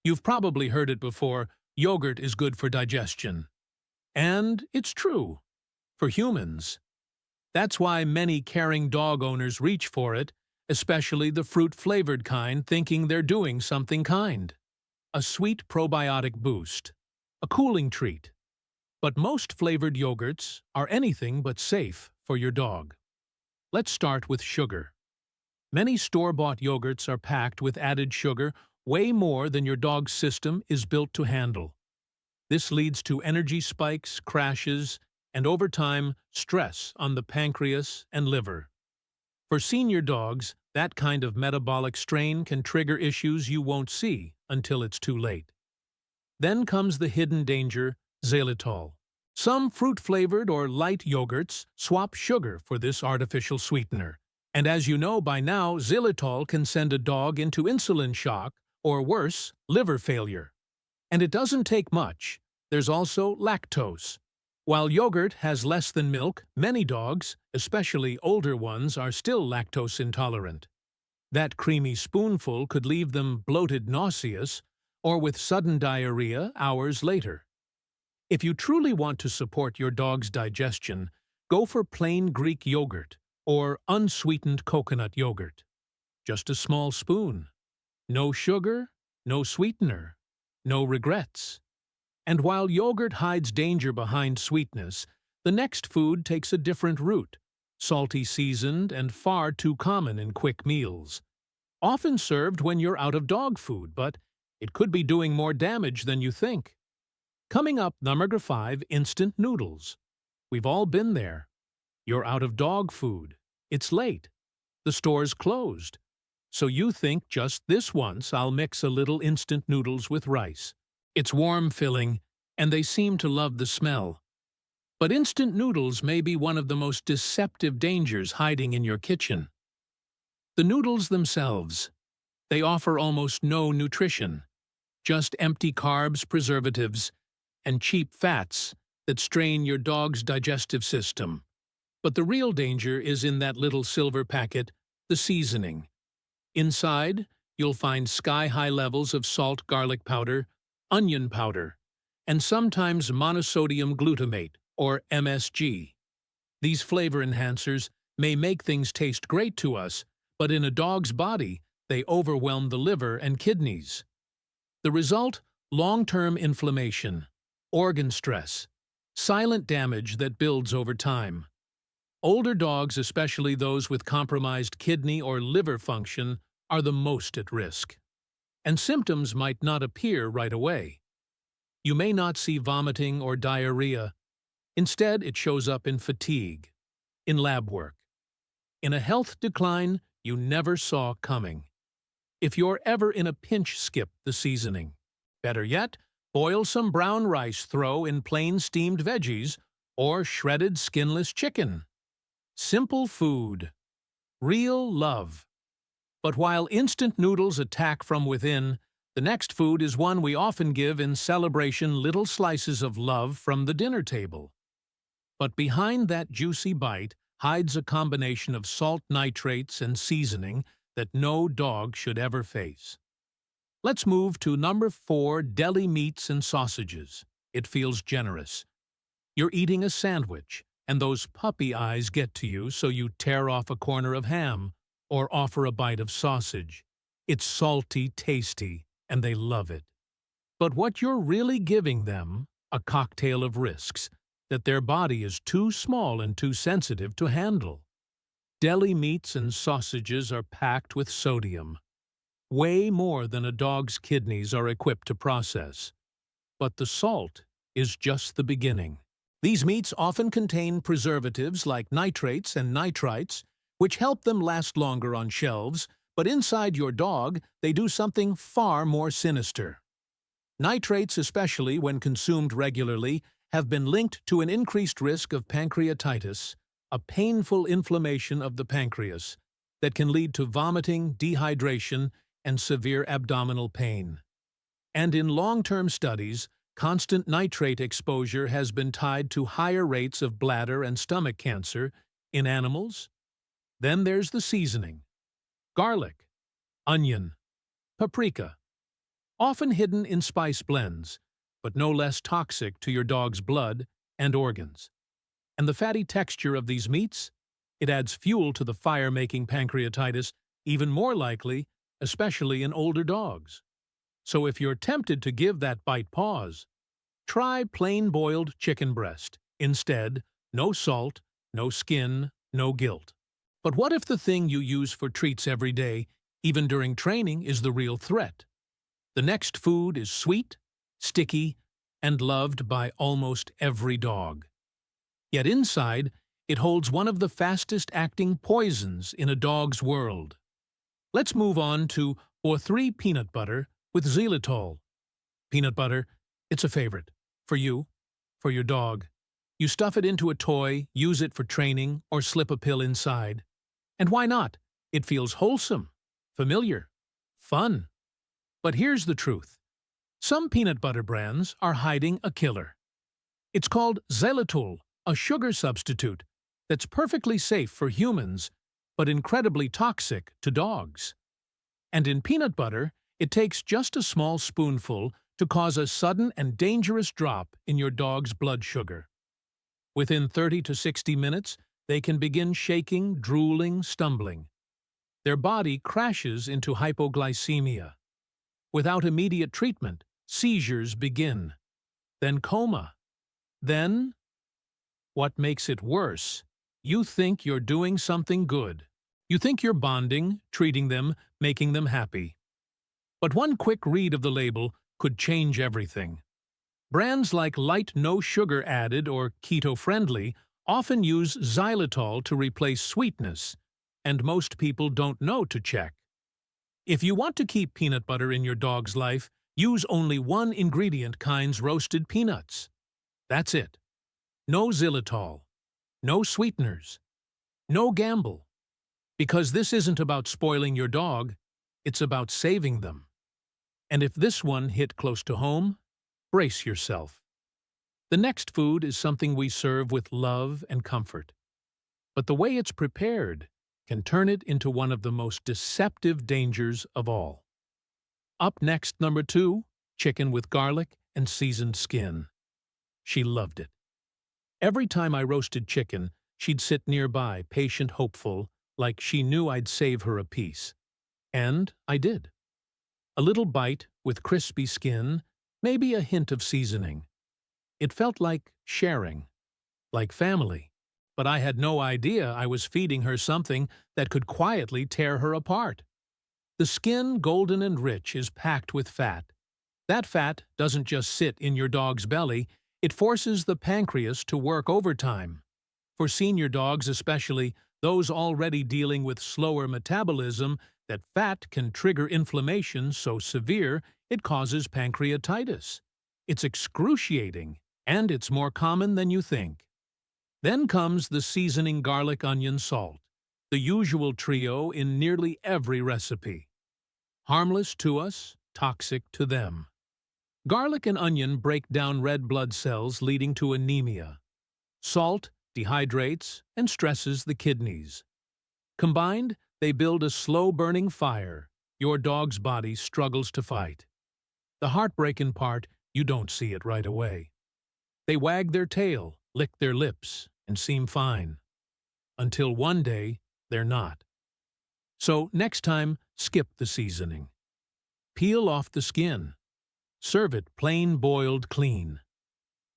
You've probably heard it before, yogurt is good for digestion. And it's true. For humans. That's why many caring dog owners reach for it, especially the fruit-flavored kind, thinking they're doing something kind. A sweet probiotic boost. A cooling treat. But most flavored yogurts are anything but safe for your dog. Let's start with sugar. Many store-bought yogurts are packed with added sugar, way more than your dog's system is built to handle. This leads to energy spikes, crashes, and over time, stress on the pancreas and liver. For senior dogs, that kind of metabolic strain can trigger issues you won't see until it's too late. Then comes the hidden danger, xylitol. Some fruit-flavored or light yogurts swap sugar for this artificial sweetener. And as you know by now, xylitol can send a dog into insulin shock, or worse, liver failure. And it doesn't take much. There's also lactose. While yogurt has less than milk, many dogs, especially older ones, are still lactose intolerant. That creamy spoonful could leave them bloated, nauseous, or with sudden diarrhea hours later. If you truly want to support your dog's digestion, go for plain Greek yogurt or unsweetened coconut yogurt. Just a small spoon. No sugar, no sweetener, no regrets. And while yogurt hides danger behind sweetness, the next food takes a different route, salty, seasoned, and far too common in quick meals. Often served when you're out of dog food, but it could be doing more damage than you think. Coming up, number 5, instant noodles. We've all been there. You're out of dog food. It's late. The store's closed. So you think, just this once, I'll mix a little instant noodles with rice. It's warm, filling, and they seem to love the smell. But instant noodles may be one of the most deceptive dangers hiding in your kitchen. The noodles themselves. They offer almost no nutrition, just empty carbs, preservatives, and cheap fats that strain your dog's digestive system. But the real danger is in that little silver packet, the seasoning. Inside, you'll find sky-high levels of salt garlic powder, onion powder, and sometimes monosodium glutamate, or MSG. These flavor enhancers may make things taste great to us, but in a dog's body, they overwhelm the liver and kidneys. The result? Long-term inflammation, organ stress, silent damage that builds over time. Older dogs, especially those with compromised kidney or liver function, are the most at risk. And symptoms might not appear right away. You may not see vomiting or diarrhea. Instead, it shows up in fatigue, in lab work, in a health decline you never saw coming. If you're ever in a pinch, skip the seasoning. Better yet, boil some brown rice, throw in plain steamed veggies, or shredded skinless chicken. Simple food. Real love. But while instant noodles attack from within, the next food is one we often give in celebration, little slices of love from the dinner table. But behind that juicy bite hides a combination of salt nitrates and seasoning that no dog should ever face. Let's move to number 4, deli meats and sausages. It feels generous. You're eating a sandwich, and those puppy eyes get to you, so you tear off a corner of ham or offer a bite of sausage. It's salty, tasty, and they love it. But what you're really giving them, a cocktail of risks that their body is too small and too sensitive to handle. Deli meats and sausages are packed with sodium, way more than a dog's kidneys are equipped to process. But the salt is just the beginning. These meats often contain preservatives like nitrates and nitrites, which help them last longer on shelves, but inside your dog, they do something far more sinister. Nitrates, especially when consumed regularly, have been linked to an increased risk of pancreatitis, a painful inflammation of the pancreas that can lead to vomiting, dehydration, and severe abdominal pain. And in long-term studies, constant nitrate exposure has been tied to higher rates of bladder and stomach cancer in animals. Then there's the seasoning. Garlic, onion, paprika, often hidden in spice blends, but no less toxic to your dog's blood and organs. And the fatty texture of these meats? It adds fuel to the fire, making pancreatitis even more likely, especially in older dogs. So if you're tempted to give that bite pause, try plain boiled chicken breast. Instead, no salt, no skin, no guilt. But what if the thing you use for treats every day, even during training, is the real threat? The next food is sweet, sticky, and loved by almost every dog. Yet inside, it holds one of the fastest-acting poisons in a dog's world. Let's move on to or3 peanut butter with xylitol. Peanut butter, it's a favorite. For you, for your dog. You stuff it into a toy, use it for training, or slip a pill inside. And why not? It feels wholesome, familiar, fun. But here's the truth. Some peanut butter brands are hiding a killer. It's called xylitol, a sugar substitute that's perfectly safe for humans, but incredibly toxic to dogs. And in peanut butter, it takes just a small spoonful to cause a sudden and dangerous drop in your dog's blood sugar. Within 30 to 60 minutes, they can begin shaking, drooling, stumbling. Their body crashes into hypoglycemia. Without immediate treatment, seizures begin. Then coma. Then, what makes it worse? You think you're doing something good. You think you're bonding, treating them, making them happy. But one quick read of the label could change everything. Brands like light no sugar added or keto-friendly often use xylitol to replace sweetness, and most people don't know to check. If you want to keep peanut butter in your dog's life, Use only one ingredient kind's roasted peanuts. That's it. No xylitol. No sweeteners. No gamble. Because this isn't about spoiling your dog, it's about saving them. And if this one hit close to home, brace yourself. The next food is something we serve with love and comfort. But the way it's prepared can turn it into one of the most deceptive dangers of all. Up next, number 2, chicken with garlic and seasoned skin. She loved it. Every time I roasted chicken, she'd sit nearby, patient, hopeful, like she knew I'd save her a piece. And I did. A little bite with crispy skin, maybe a hint of seasoning. It felt like sharing, like family. But I had no idea I was feeding her something that could quietly tear her apart. The skin, golden and rich, is packed with fat. That fat doesn't just sit in your dog's belly, it forces the pancreas to work overtime. For senior dogs especially, those already dealing with slower metabolism, that fat can trigger inflammation so severe it causes pancreatitis. It's excruciating, and it's more common than you think. Then comes the seasoning garlic, onion, salt, the usual trio in nearly every recipe. Harmless to us, toxic to them. Garlic and onion break down red blood cells, leading to anemia. Salt dehydrates and stresses the kidneys. Combined, they build a slow-burning fire your dog's body struggles to fight. The heartbreaking part, you don't see it right away. They wag their tail, lick their lips, and seem fine. Until one day, they're not. So next time, skip the seasoning. Peel off the skin. Serve it plain boiled clean.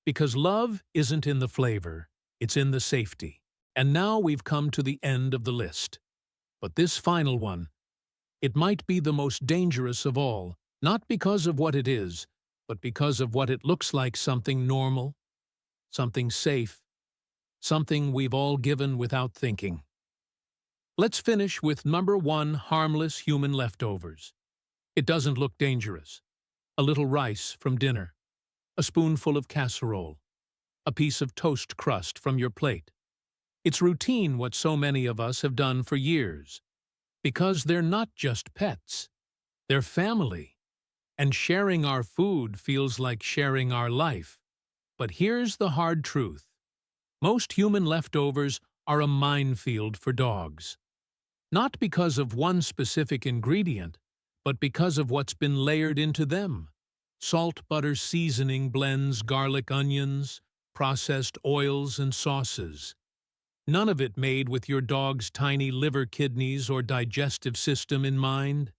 Because love isn't in the flavor, it's in the safety. And now we've come to the end of the list. But this final one, it might be the most dangerous of all, not because of what it is, but because of what it looks like: something normal, something safe, something we've all given without thinking. Let's finish with number 1, harmless human leftovers. It doesn't look dangerous. A little rice from dinner, a spoonful of casserole, a piece of toast crust from your plate. It's routine, what so many of us have done for years. Because they're not just pets, they're family. And sharing our food feels like sharing our life. But here's the hard truth. Most human leftovers are a minefield for dogs. Not because of one specific ingredient, but because of what's been layered into them. Salt, butter, seasoning blends, garlic, onions, processed oils and sauces. None of it made with your dog's tiny liver, kidneys, or digestive system in mind.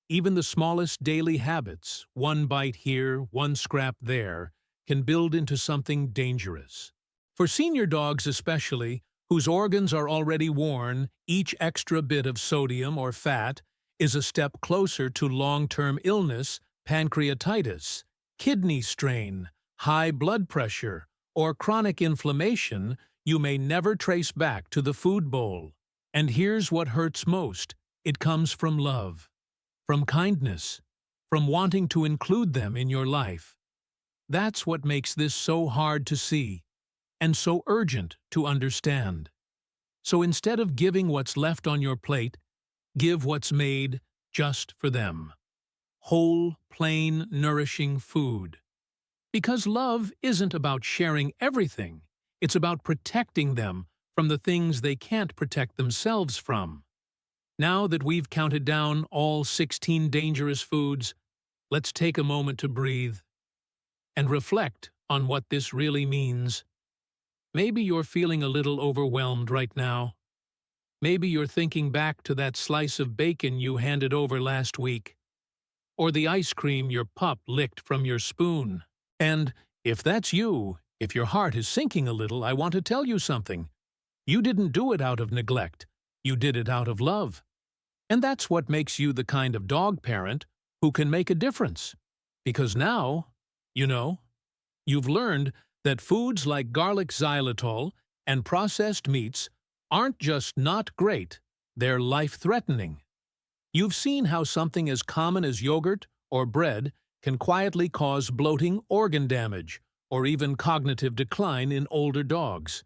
Even the smallest daily habits, one bite here, one scrap there, can build into something dangerous. For senior dogs especially, whose organs are already worn, each extra bit of sodium or fat is a step closer to long-term illness, pancreatitis, kidney strain, high blood pressure, or chronic inflammation you may never trace back to the food bowl. And here's what hurts most. It comes from love, from kindness, from wanting to include them in your life. That's what makes this so hard to see, and so urgent to understand. So instead of giving what's left on your plate, give what's made just for them. Whole, plain, nourishing food. Because love isn't about sharing everything, it's about protecting them from the things they can't protect themselves from. Now that we've counted down all 16 dangerous foods, let's take a moment to breathe and reflect on what this really means. Maybe you're feeling a little overwhelmed right now. Maybe you're thinking back to that slice of bacon you handed over last week, or the ice cream your pup licked from your spoon. And if that's you, if your heart is sinking a little, I want to tell you something. You didn't do it out of neglect. You did it out of love. And that's what makes you the kind of dog parent who can make a difference. Because now, you've learned that foods like garlic, xylitol, and processed meats aren't just not great, they're life-threatening. You've seen how something as common as yogurt or bread can quietly cause bloating, organ damage, or even cognitive decline in older dogs.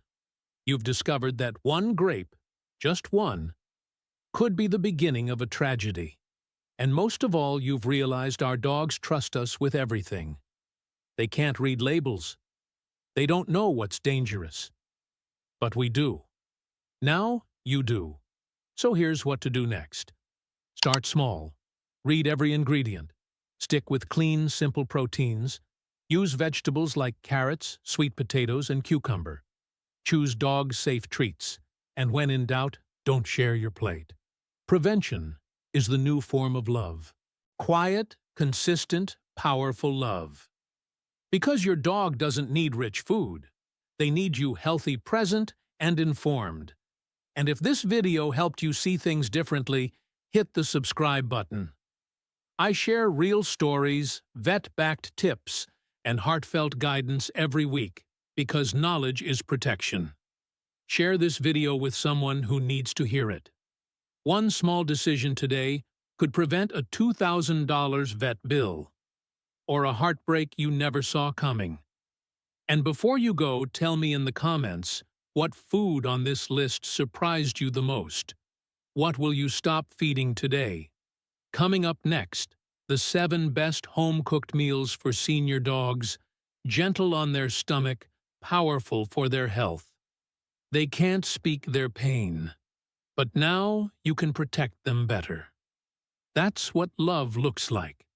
You've discovered that one grape, just one, could be the beginning of a tragedy. And most of all, you've realized our dogs trust us with everything. They can't read labels. They don't know what's dangerous. But we do. Now, you do. So here's what to do next. Start small. Read every ingredient. Stick with clean, simple proteins. Use vegetables like carrots, sweet potatoes, and cucumber. Choose dog-safe treats. And when in doubt, don't share your plate. Prevention is the new form of love. Quiet, consistent, powerful love. Because your dog doesn't need rich food. They need you healthy, present, and informed. And if this video helped you see things differently, hit the subscribe button. I share real stories, vet-backed tips, and heartfelt guidance every week because knowledge is protection. Share this video with someone who needs to hear it. One small decision today could prevent a $2,000 vet bill or a heartbreak you never saw coming. And before you go, tell me in the comments what food on this list surprised you the most. What will you stop feeding today? Coming up next, the 7 best home-cooked meals for senior dogs, gentle on their stomach, powerful for their health. They can't speak their pain, but now you can protect them better. That's what love looks like.